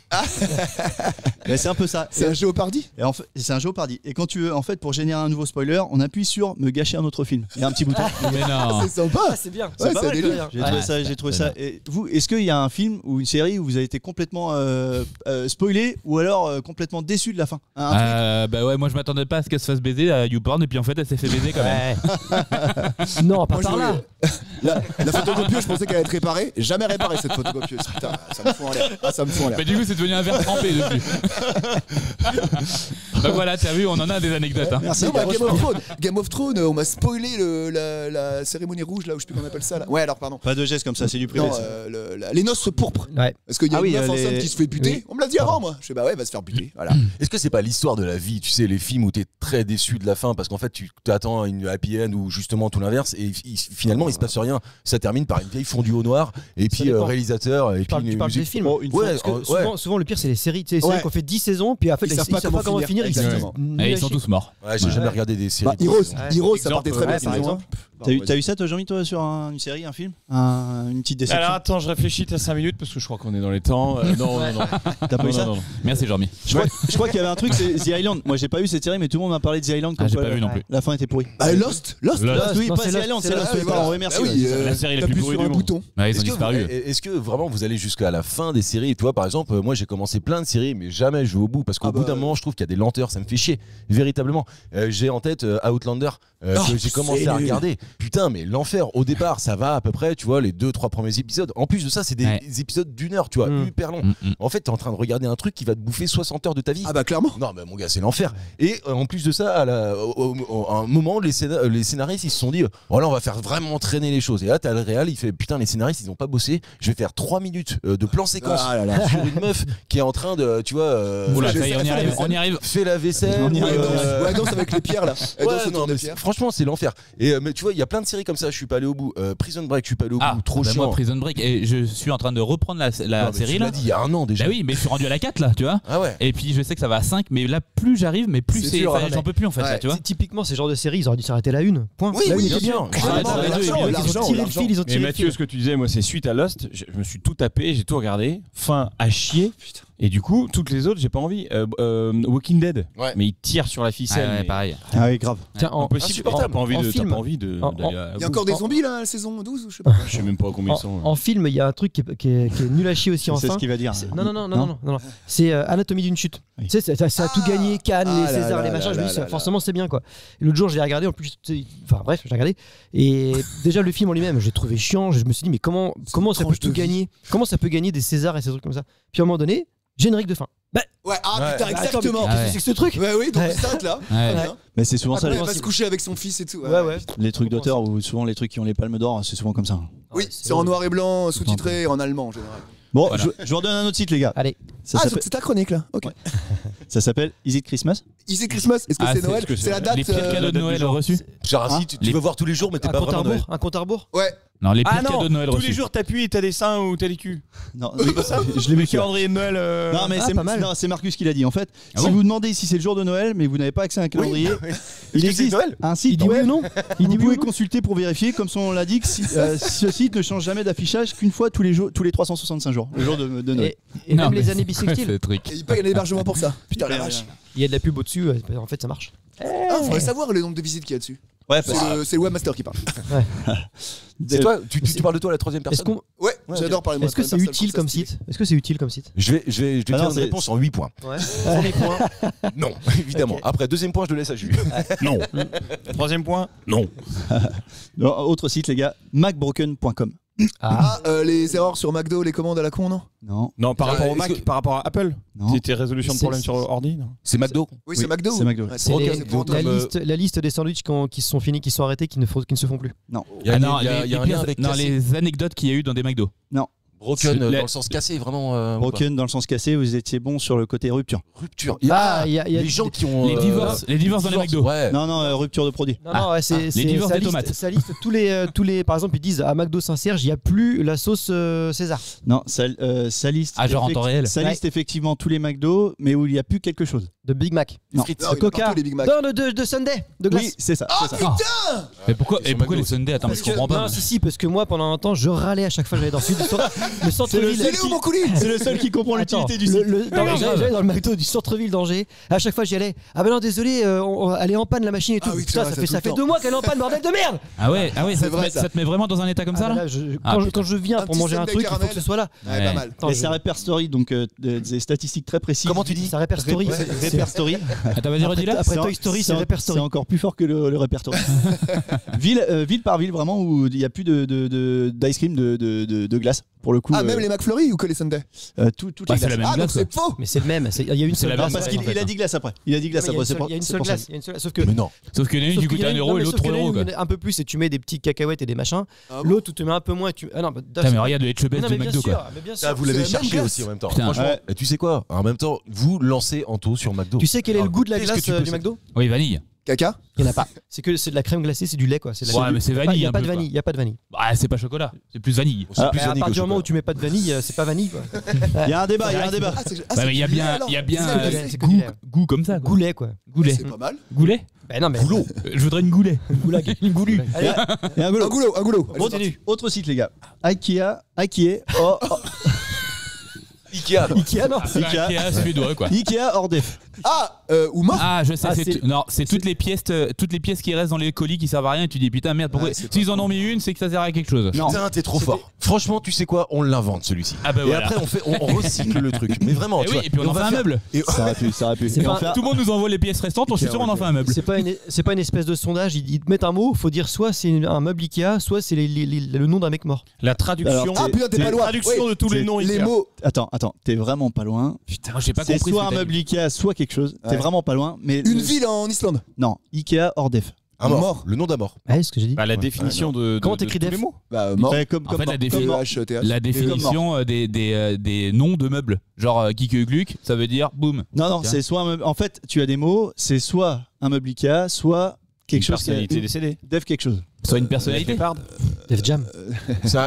Mais c'est un peu ça. C'est un Géopardy. Et en fait, c'est un Jeopardy. Et quand tu veux, en fait, pour générer un nouveau spoiler, on appuie sur me gâcher un autre film. Il y a un petit bouton. Mais non. C'est sympa. C'est bien. Ouais, pas c'est un mal, délire. J'ai trouvé ça. Et vous, est-ce qu'il y a un film ou une série où vous avez été complètement spoilé ou alors complètement déçu de la fin? Un truc Bah ouais, moi je m'attendais pas à ce qu'elle se fasse baiser à YouPorn et puis en fait elle s'est fait baiser quand même. Ouais. Non, pas Moi, par là. La photocopieuse, je pensais qu'elle allait être réparée. Jamais réparée cette photocopieuse. Putain, ça me fout en l'air. Ah, ça me fout en l'air. Mais du coup c'est devenu un verre trempé depuis. Donc voilà, t'as vu, on en a des anecdotes. Hein. Merci. Non, bah, Game of Thrones, on m'a spoilé la cérémonie rouge là où je sais plus comment on appelle ça là. Ouais, alors pardon. Pas de gestes comme ça, c'est du privé. Non, ça. les noces pourpres. Ouais. Parce qu'il y a Ah oui, une meuf les- enceinte qui se fait buter. Oui. On me l'a dit avant moi. Je fais bah ouais, va se faire buter. Voilà. Est-ce que c'est pas l'histoire de la vie, tu sais, les films où t'es très déçu de la fin parce qu'en fait tu t'attends à une happy end ou justement tout l'inverse et finalement il se passe rien. Ça termine par une vieille fondue au noir et puis dépend. réalisateur et Tu parles puis des musique. films. Oh, une Ouais, Parce que ouais. souvent le pire c'est les séries. Tu sais, c'est Ouais. vrai qu'on fait 10 saisons, puis après Ils savent pas comment finir. Ils exactement. Et ils sont tous morts. Ouais, j'ai jamais regardé des séries. Bah, Heroes, Ouais. Heroes, ça partait très bien. Ouais, par exemple. T'as eu ça toi Jean-Mi toi sur une série, un film, une petite déception? Alors attends, je réfléchis, t'as 5 minutes parce que je crois qu'on est dans les temps. Non. T'as pas eu ça? non. Merci Jean-Mi. Je crois qu'il y avait un truc, c'est The Island. Moi j'ai pas eu cette série, mais tout le monde m'a parlé de The Island. Ah, comme j'ai quoi, pas vu non plus. La fin était pourrie. Ah, Lost. Lost, oui, non, pas c'est The Lost, Island, c'est c'est Lost, Lost. oui, voilà. Oui, merci. Ah oui, La série la plus t'appuies pourrie sur du un monde. bouton. Ouais, ils ont Est-ce que, disparu. est-ce que vraiment vous allez jusqu'à la fin des séries? Toi, par exemple, moi j'ai commencé plein de séries, mais jamais je vais au bout parce qu'au Ah bout bah. d'un moment, je trouve qu'il y a des lenteurs, ça me fait chier, véritablement. J'ai en tête Outlander que j'ai commencé c'est à nul. regarder. Putain, mais l'enfer. Au départ, ça va à peu près, tu vois, les 2-3 premiers épisodes. En plus de ça, c'est des Ouais. épisodes d'une heure, tu vois, hyper longs. En fait, t'es en train de regarder un truc qui va te bouffer 60 heures de ta vie. Ah bah clairement. Non, mais mon gars, c'est l'enfer. Et en plus de ça, à un moment, les scénaristes, ils se sont dit, oh là, on va faire vraiment traîner les choses. Et là, t'as le réal, il fait, putain, les scénaristes, ils ont pas bossé. Je vais faire 3 minutes de plan séquence Ah là là. sur une meuf qui est en train de, tu vois, Oula, j'ai ça y est, fait on y la arrive. vaisselle. On y arrive. fait la vaisselle. On y Ouais, arrive. danse. Ouais, danse avec les pierres là. Elle Ouais, danse autour non, des mais pierres. franchement, c'est l'enfer. Et mais tu vois, il y a plein de séries comme ça. Je suis pas allé au bout. Prison Break, je suis pas allé au bout. Trop bah chiant. moi Prison Break et je suis en train de reprendre la Non, mais série tu là. l'as dit il y a un an déjà. Bah oui, mais je suis rendu à la 4 là, tu vois. Ah ouais. Et puis je sais que ça va à 5, mais là plus j'arrive, mais plus C'est c'est. dur, enfin, hein, j'en peux plus en fait, Ouais. là, tu vois. Typiquement, ces genres de séries, ils auraient dû s'arrêter la une. Point. Oui, La oui, une bien était bien. sûr. Vraiment, Ah, l'argent, l'argent, ils ont l'argent, tiré le l'argent. fil, ils ont Mais tiré le Mathieu, fil. ce que tu disais, moi c'est suite à Lost, je me suis tout tapé, j'ai tout regardé, fin à chier. Et du coup, toutes les autres, j'ai pas envie. Walking Dead, Ouais. mais il tire sur la ficelle. Ouais, mais pareil. Ah oui, grave. Tiens, impossible. T'as pas envie en de. film. T'as pas envie de. En- d'aller à Il y a bout. encore des zombies là, la saison 12 ou je sais pas. Je sais même pas combien ils sont. En film, il y a un truc qui est nul à chier aussi en C'est fin. ce qu'il va dire. Non. C'est Anatomie d'une chute. Tu sais, ça a tout gagné, Cannes, les Césars, les machins. Je me dis, forcément, c'est bien quoi. Et l'autre jour, j'ai regardé, en plus, enfin bref, j'ai regardé. Et déjà, le film en lui-même, j'ai trouvé chiant. Je me suis dit, mais comment ça peut tout gagner? Comment ça peut gagner des Césars et ces trucs comme ça? Puis à un moment donné, générique de fin. Ouais, putain, exactement. Qu'est-ce que c'est que ce truc? Ouais, oui, donc il s'arrête là. Mais c'est souvent ça. Il va se coucher avec son fils et tout. Ouais. Les trucs d'auteur ou souvent les trucs qui ont les palmes d'or, c'est souvent comme ça. Oui, c'est en noir et blanc, sous-titré en allemand en général. Bon, je vous redonne un autre site, les gars. Allez. C'est ta chronique là. Ok. Ça s'appelle Is It Christmas? Is It Christmas? Est-ce que c'est Noël? C'est la date. Les pires cadeaux de Noël reçus. Genre, si tu veux voir tous les jours, mais t'es pas vraiment Noël. Un compte à rebours? Ouais. Non, les pires cadeaux de Noël tous reçus. les jours t'appuies et t'as des seins ou t'as des culs. Non, je l'ai mis calendrier de Noël. Non, mais c'est Marcus qui l'a dit. En fait, si vous demandez si c'est le jour de Noël, mais vous n'avez pas accès à un calendrier, il existe un site web. Vous pouvez consulter pour vérifier, comme son nom l'indique. Ce site ne change jamais d'affichage qu'une fois tous les 365 jours, le jour de Noël. Et même les années bissextiles. Il paye un hébergement pour ça. Putain la vache. Il y a de la pub au-dessus, en fait ça marche. Faudrait savoir le nombre de visites qu'il y a dessus. Ouais, c'est le webmaster qui parle. C'est toi, tu parles de toi à la troisième personne? Ouais, j'adore parler de moi. Est-ce que c'est utile comme site? Je vais te dire une réponse en 8 points. Premier point, non, évidemment. Après, deuxième point, je le laisse à Jules. Non. Troisième point, non. Autre site, les gars, macbroken.com. Les erreurs sur McDo, les commandes à la con, non? Non, par rapport au Mac, par rapport à Apple. C'était résolution de problème sur ordi, non? C'est McDo. Oui, c'est McDo. C'est McDo. C'est la liste des sandwichs qui se sont finis, qui sont arrêtés, qui ne se font plus. Non. Il y a un lien avec les anecdotes qu'il y a eu dans des McDo. Non. Broken dans le sens cassé, vraiment. Broken dans le sens cassé, vous étiez bon sur le côté rupture. Rupture. Il y a les gens qui ont. Les divorces dans les McDo. Ouais. Non, rupture de produit. Non, c'est les divorces des tomates. Ça liste tous les. Par exemple, ils disent à McDo Saint-Serge, il n'y a plus la sauce César. Non, ça liste. Genre en temps réel. Ça liste effectivement tous les McDo, mais où il n'y a plus quelque chose. De Big Mac. Non. De Coca. Non, de Sunday. De glace. Oui, c'est ça. Ah putain! Mais pourquoi les Sunday? Attends, je comprends pas. Non, si, parce que moi, pendant un temps, je râlais à chaque fois que j'allais dans le sud. Le centre-ville. C'est le seul qui comprend l'utilité du site. J'allais dans le McDo du centre-ville d'Angers. À chaque fois, j'y allais. Ah ben non, désolé, elle est en panne la machine et tout. Putain, ça fait 2 mois qu'elle est en panne, bordel de merde! Ah ouais, ça te met vraiment dans un état comme ça là? Quand je viens pour manger un truc, il faut que ce soit là. Ouais, pas mal. Et ça répertorie, donc des statistiques très précises. Comment tu dis? Ça répertorie. Répertorie. Attends, vas-y, redis là. Après Toy Story, c'est répertorie. C'est encore plus fort que le répertoire. Ville par ville, vraiment, où il n'y a plus d'ice cream de glace, pour le coup. Ah, même les McFlurry ou que les Sundays? Toutes les glaces. Ah, donc c'est faux! Mais c'est le même. Il y a une seule glace. Parce qu'il a dit glace après. Il a dit glace après. Il y a une seule glace. Sauf que. Mais non. Sauf que l'une, du coup, t'as 1 euro et l'autre 3 euros. Un peu plus et tu mets des petites cacahuètes et des machins. L'autre, tu te mets un peu moins et tu. Ah non, mais regarde le HBS de McDo quoi. Vous l'avez cherché aussi en même temps. Franchement, et tu sais quoi? En même temps, vous lancez Anto sur McDo. Tu sais quel est le goût de la glace du McDo? Oui, vanille. Caca? Il n'y en a pas. C'est de la crème glacée, c'est du lait quoi. Ouais, mais c'est vanille. Il n'y a pas de vanille. Il y a pas de vanille. Bah, c'est pas chocolat. C'est plus vanille. À partir du moment où tu mets pas de vanille, c'est pas vanille quoi. Il y a un débat. Mais il y a bien goût comme ça. Goulet quoi. Goulet. C'est pas mal. Goulet? Ben non mais. Goulot. Je voudrais une goulet. Une goulue. Et un goulot. Continue. Autre site les gars. Ikea. Ikea non. Ikea suédois quoi. Ikea hors def. Ou mort? Ah, je sais, c'est toutes les pièces qui restent dans les colis qui servent à rien et tu dis putain merde, pourquoi s'ils en ont mis une, c'est que ça sert à quelque chose. Non, t'es trop fort. Franchement, tu sais quoi, on l'invente celui-ci. Ah bah voilà. Et après on recycle le truc. Mais vraiment, tu vois. Et puis on en fait un meuble. Ça aurait pu. Tout le monde nous envoie les pièces restantes, on sait sûr on en fait un meuble. C'est pas une espèce de sondage, ils te mettent un mot, faut dire soit c'est un meuble Ikea, soit c'est le nom d'un mec mort. La traduction. Ah putain, t'es pas loin. Traduction de tous les noms. Les mots. Attends, t'es vraiment pas loin. Putain, j'ai pas c'est compris. soit un meuble Ikea, soit quelque chose. T'es vraiment pas loin. Mais une ville en Islande. Non, Ikea hors def. Un mort. Le nom d'un mort. Ouais, ce que j'ai dit. La définition de. Comment t'écris def? mots. Mort. En fait, la définition des noms de meubles. Genre Geek Gluck, ça veut dire boum. Non, c'est soit un meuble. En fait, tu as des mots, c'est soit un meuble Ikea, soit quelque chose. Personnalité décédée. Def quelque chose. Soit une personnalité. Def Jam.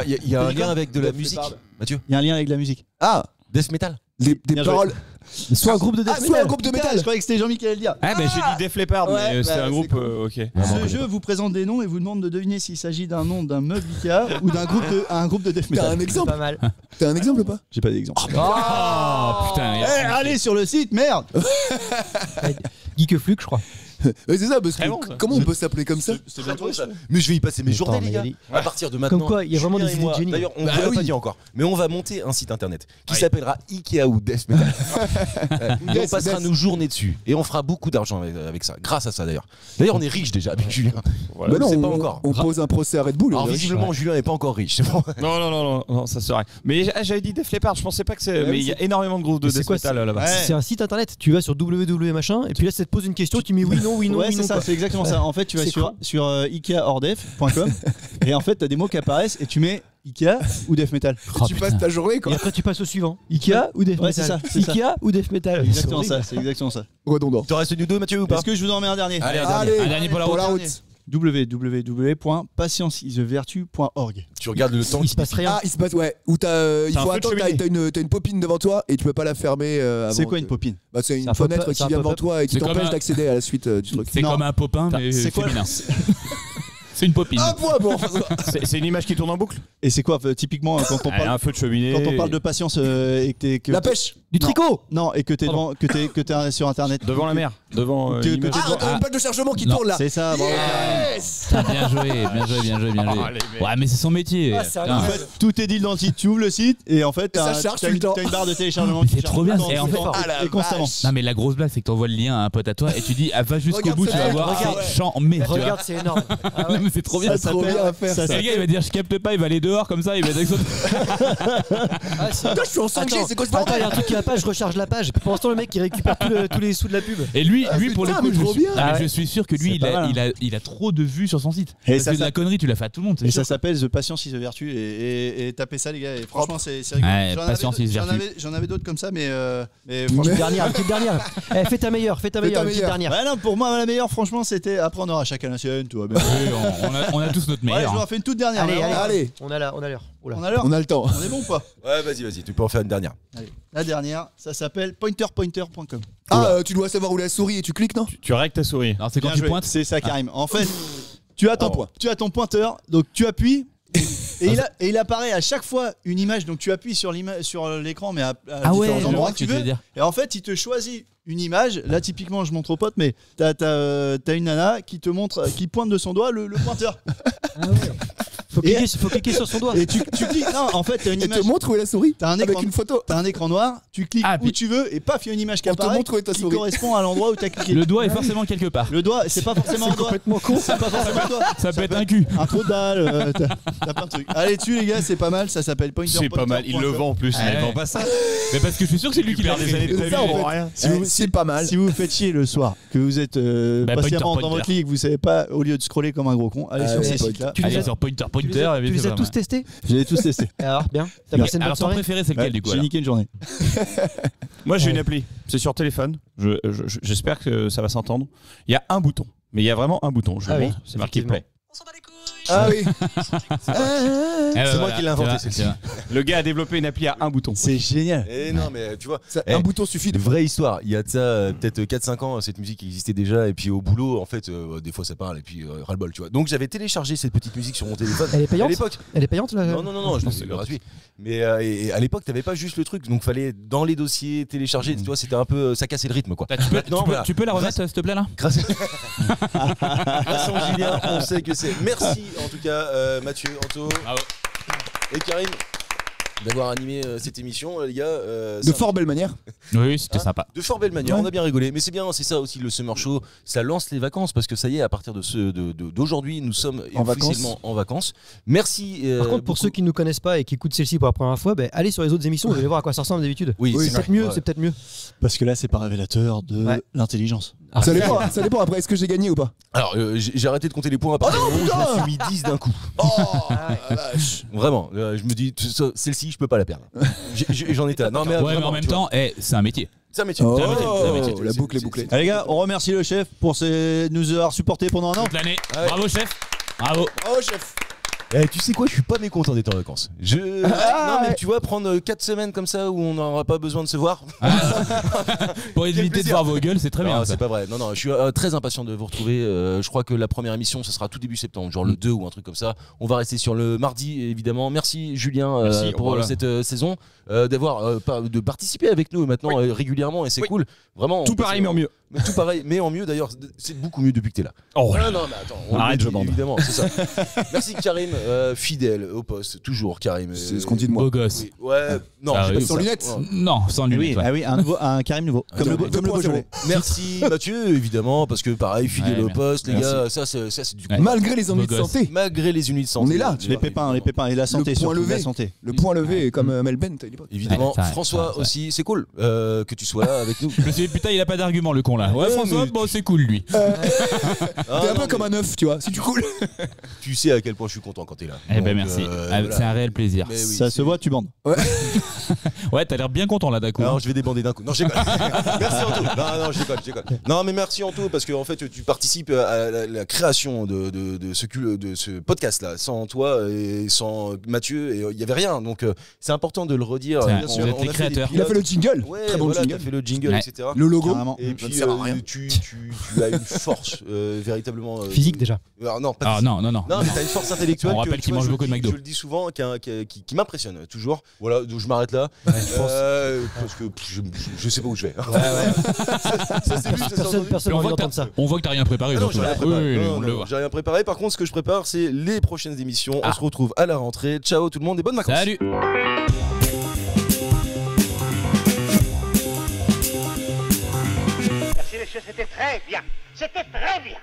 Il y a un lien avec de la musique. Mathieu. Il y a un lien avec la musique. Ah, Death Metal. Des paroles. Soit un groupe de death soit un groupe de métal. Je croyais que c'était Jean-Michel dire. Ah bah j'ai dit Def Leppard, mais c'est un groupe. Ok. Ce jeu vous présente des noms et vous demande de deviner s'il s'agit d'un nom d'un meuble Ikea ou d'un groupe de death metal. T'as un exemple? Pas mal. T'as un exemple ou pas? J'ai pas d'exemple. Oh putain. Allez sur le site, merde. Geek Fluke, je crois. C'est ça, parce Très que bon, ça. comment on peut s'appeler comme ça? C'est bientôt ça. Mais je vais y passer mes journées, les gars. À partir de maintenant. Comme quoi, il y a vraiment Julien des et idées moi, de génie. D'ailleurs, on ne Bah l'a oui. pas dit encore. Mais on va monter un site internet qui Oui. s'appellera Ikea ou Death Metal. Et on Death, passera Death. nos journées dessus. Et on fera beaucoup d'argent avec ça. Grâce à ça, d'ailleurs. D'ailleurs, on est riche déjà avec Julien. Bah non, on sait on, pas encore. on pose un procès à Red Bull. Alors, on est visiblement, Julien n'est pas encore riche. C'est bon. Non, ça serait. Mais j'avais dit Def Leppard, je pensais pas que c'est. Mais il y a énormément de groupes de Mais c'est death quoi, metal là-bas. C'est un site internet, tu vas sur www machin, et puis là ça te pose une question, tu mets oui, non, Ouais, oui, c'est non. ça, quoi. c'est exactement ça. En fait, tu vas C'est sur ikeahordef.com et en fait, t'as des mots qui apparaissent et tu mets Ikea ou Death Metal. Oh, tu passes ta journée, Et quoi. après tu passes au suivant. Ikea ou Death Ouais, Metal. c'est ça, c'est ça. Ikea ou Death Metal. Exactement C'est ça, horrible. c'est exactement ça. Redondant. T'en restes nous deux, Mathieu, ou pas? Est-ce que je vous en mets un dernier? Allez, un Allez, Un dernier pour la route. www.patienceisvertu.org. Tu regardes le temps. Il se passe rien. Ah, il se passe, ouais. Où il T'as un faut feu de attendre, cheminée. t'as une popine devant toi et tu peux pas la fermer avant. C'est quoi une popine? Bah, c'est une un fenêtre pop-up, qui c'est un vient devant pop-up. toi et qui C'est comme t'empêche un- d'accéder à la suite du truc. C'est Non. comme un popin, mais C'est quoi féminin. C'est une popine. Un point, bon. C'est une image qui tourne en boucle. Et c'est quoi typiquement quand on Elle a parle un feu de cheminée. quand on parle de patience et que t'es que La pêche. Du tricot. non et que t'es devant que t'es sur internet Devant la mer. Devant Que- l'image. Ah, t'as une page de chargement qui Non, tourne là. c'est ça bravo. Putain, bien joué. Ouais, mais c'est son métier. Ah, c'est Putain. En fait, tout est dit dans le site. Tu ouvres le site et en fait, ça t'as charge t'as tout le une, temps. t'as une barre de téléchargement. Mais qui c'est charge trop bien. tout le temps, Et en tout le fait- temps, Ah, la et constamment. vache. Non mais la grosse blague c'est que t'envoies le lien à un pote à toi et tu dis ah va jusqu'au Regarde bout tu ça, vas voir regarde, c'est chambé tu vois. Regarde, c'est énorme. Ah ouais. Non, mais c'est trop bien C'est trop bien à faire. ça Et le gars il va dire je capte pas il va aller dehors comme ça il va être avec son Ah, c'est- Putain, je suis en 5G, Attends, c'est quoi ce attends, il y a bordel? un truc qui va pas, je recharge la page. Pour l'instant, le mec il récupère tous les sous de la pub. et lui pour le putain, coup mais je trop suis, bien. ah, mais Ah ouais. je suis sûr que lui C'est pas mal, il a trop de vues sur son site Et parce ça, que de ça- la connerie tu l'as fait à tout le monde c'est Et sûr. ça s'appelle The Patience is a Virtue et tapez ça les gars et franchement c'est rigolo. Ouais, J'en Patience avais is d'autres- j'en Virtue. avais- J'en avais d'autres comme ça mais Une franchement petite dernière. Eh, fais ta meilleure, une petite meilleure. dernière. ouais, non, pour moi la meilleure franchement c'était après on aura chacun la sienne tout va bien. Oui, on a tous notre Ouais, je meilleur vous en hein. fais une toute dernière. Allez, alors. Allez, On a l'heure. Oula. On a l'heure. on a le temps. On est bon ou pas? Ouais, vas-y, tu peux en faire une dernière. Allez. La dernière, ça s'appelle pointerpointer.com. Ah, tu dois savoir où la souris et tu cliques, non? Tu règles ta souris. Alors c'est quand Bien tu joué. pointes C'est ça Karim. En fait, tu as ton pointeur, donc tu appuies et il apparaît à chaque fois une image, donc tu appuies sur l'écran mais à ah ouais différents je endroits vois que ce tu que tu veux veux. dire Et en fait, il te choisit une image. Là, typiquement, je montre aux potes, mais t'as une nana qui te montre, qui pointe de son doigt le pointeur. Faut cliquer sur son doigt. Et tu cliques. Non, en fait, t'as une Et image. te montre où est la souris T'as un avec écran, une photo. t'as un écran noir. Tu cliques Ah, où puis- tu veux et paf, il y a une image qui On te apparaît montre où est ta qui souris. correspond à l'endroit où t'as cliqué. le doigt est forcément quelque part Le doigt, c'est pas forcément un doigt. complètement con. C'est pas forcément toi. ça peut être un cul Un trou de balle. T'as plein de trucs. Allez dessus les gars, c'est pas mal. Ça s'appelle Pointer. C'est pas mal. Il le vend en plus. Ah Il ouais. vend pas ça. mais parce que je suis sûr que c'est lui qui l'a Récupère des années fait de C'est ça, en fait. rien. C'est pas mal. Si vous vous faites chier le soir, que vous êtes Bah, patiemment Pointer, dans votre lit et que vous savez pas, au lieu de scroller comme un gros con, allez Ah sur ouais, ces Pointer. sites-là. Tu les allez as- sur Tu les Pointer as, et tu les as c'est tous pas testés? Je les ai tous testés. Alors, bien. T'as mal. passé une bonne Alors ton soirée? préféré c'est lequel du coup J'ai alors niqué une journée. Moi, j'ai une appli. C'est sur téléphone. J'espère que ça va s'entendre. Il y a un bouton. Mais il y a vraiment un bouton. Je Ah le oui, montre. C'est marqué effectivement. play. Ah oui. C'est moi qui l'ai inventé, celle-ci. Le gars a développé une appli à un bouton. C'est génial. Et non, mais tu vois, Ça, Eh, un bouton suffit. une vraie histoire. Il y a de ça peut-être 4-5 ans, cette musique existait déjà. Et puis au boulot, en fait, des fois ça parle. Et puis ras-le-bol, tu vois. Donc j'avais téléchargé cette petite musique sur mon téléphone. Elle est payante À l'époque. Elle est payante là? Non, je pense que c'est gratuit. Mais et à l'époque, t'avais pas juste le truc. Donc fallait dans les dossiers télécharger. Tu vois, c'était un peu. Ça cassait le rythme, quoi. Maintenant, voilà. tu peux la remettre s'il te plaît là Grâce à Julien, on sait que c'est. Merci en tout cas, Mathieu, Anto Bravo. et Karim d'avoir animé cette émission, les gars. De fort belle manière. oui c'était Hein sympa De fort belle manière, on a bien rigolé. Mais c'est bien, c'est ça aussi le Summer Show. Ça lance les vacances parce que ça y est, à partir d'aujourd'hui, nous sommes En officiellement en vacances. Merci. Par contre, pour ceux qui ne nous connaissent pas et qui écoutent celle-ci pour la première fois, allez sur les autres émissions, vous allez voir à quoi ça ressemble d'habitude. Oui, c'est c'est peut-être vrai. mieux, Ouais. c'est peut-être mieux. Parce que là, c'est pas révélateur de Ouais. l'intelligence. Ça dépend après. Est-ce que j'ai gagné ou pas? Alors, j'ai arrêté de compter les points à partir du moment où je me suis mis 10 d'un coup. Oh la vache. Vraiment, je me dis, celle-ci, je peux pas la perdre. J'en étais là. Non, mais, ouais mais vraiment, en même tu vois. temps c'est un métier C'est un métier. Oh, C'est un métier. la boucle est bouclée. Allez les gars, on remercie le chef pour nous avoir supportés pendant un an. toute l'année Ouais. bravo chef bravo Oh chef. Tu sais quoi, je suis pas mécontent d'être en vacances. Non mais tu vois, prendre 4 semaines comme ça où on n'aura pas besoin de se voir. Pour éviter de voir vos gueules, c'est très bien. C'est pas vrai. Non, je suis très impatient de vous retrouver. Je crois que la première émission, ça sera tout début septembre, genre le 2 ou un truc comme ça. On va rester sur le mardi, évidemment. Merci Julien pour cette saison, de participer avec nous maintenant régulièrement et c'est cool. Vraiment. Tout pareil mais en mieux. Tout pareil, mais en mieux d'ailleurs, c'est beaucoup mieux depuis que t'es là. Oh non, mais attends, arrête, je bande. Évidemment, c'est ça. Merci Karim, fidèle au poste, toujours Karim. C'est ce qu'on dit de moi. Beau gosse. Oui. Ouais, non, sans lunettes. Non, sans lunettes. Oui, un Karim nouveau. Comme le Beaujolais. Merci Mathieu, évidemment, parce que pareil, fidèle au poste, les gars, ça c'est du coup. Malgré les ennuis de santé. Malgré les ennuis de santé. On est là. Les pépins et la santé, surtout la santé. Le point levé, comme Mel Bent à l'époque. Évidemment, François aussi, c'est cool que tu sois là avec nous. Je me suis dit, putain, il a pas d'argument le con là. Ouais, François, bon, c'est cool lui. T'es un peu comme un œuf, tu vois, si tu coules. Tu sais à quel point je suis content quand t'es là. Eh ben merci, c'est un réel plaisir. Ça se voit, tu bandes. Ouais, t'as l'air bien content là d'un coup. Non, je vais débander d'un coup. Non, je déconne. Merci Anto. Non, je déconne. Non, mais merci Anto parce que en fait, tu participes à la création de ce podcast là. Sans toi et sans Mathieu, il y avait rien. Donc c'est important de le redire. Bien sûr, vous êtes les créateurs. Il a fait le jingle. Très bon jingle. Il a fait le jingle, etc. Le logo. Et puis tu as une force véritablement physique déjà. Non, pas physique. Non. Non, mais t'as une force intellectuelle. On rappelle qu'il mange beaucoup de McDo. Je le dis souvent, qui m'impressionne toujours. Voilà, donc je m'arrête là. Parce que je sais pas où je vais. Ça c'est juste. Personne ne veut entendre ça. On voit que t'as rien préparé. Non, j'ai rien préparé. Par contre, ce que je prépare, c'est les prochaines émissions. On se retrouve à la rentrée. Ciao tout le monde et bonnes vacances. Salut. Merci messieurs, c'était très bien. C'était très bien.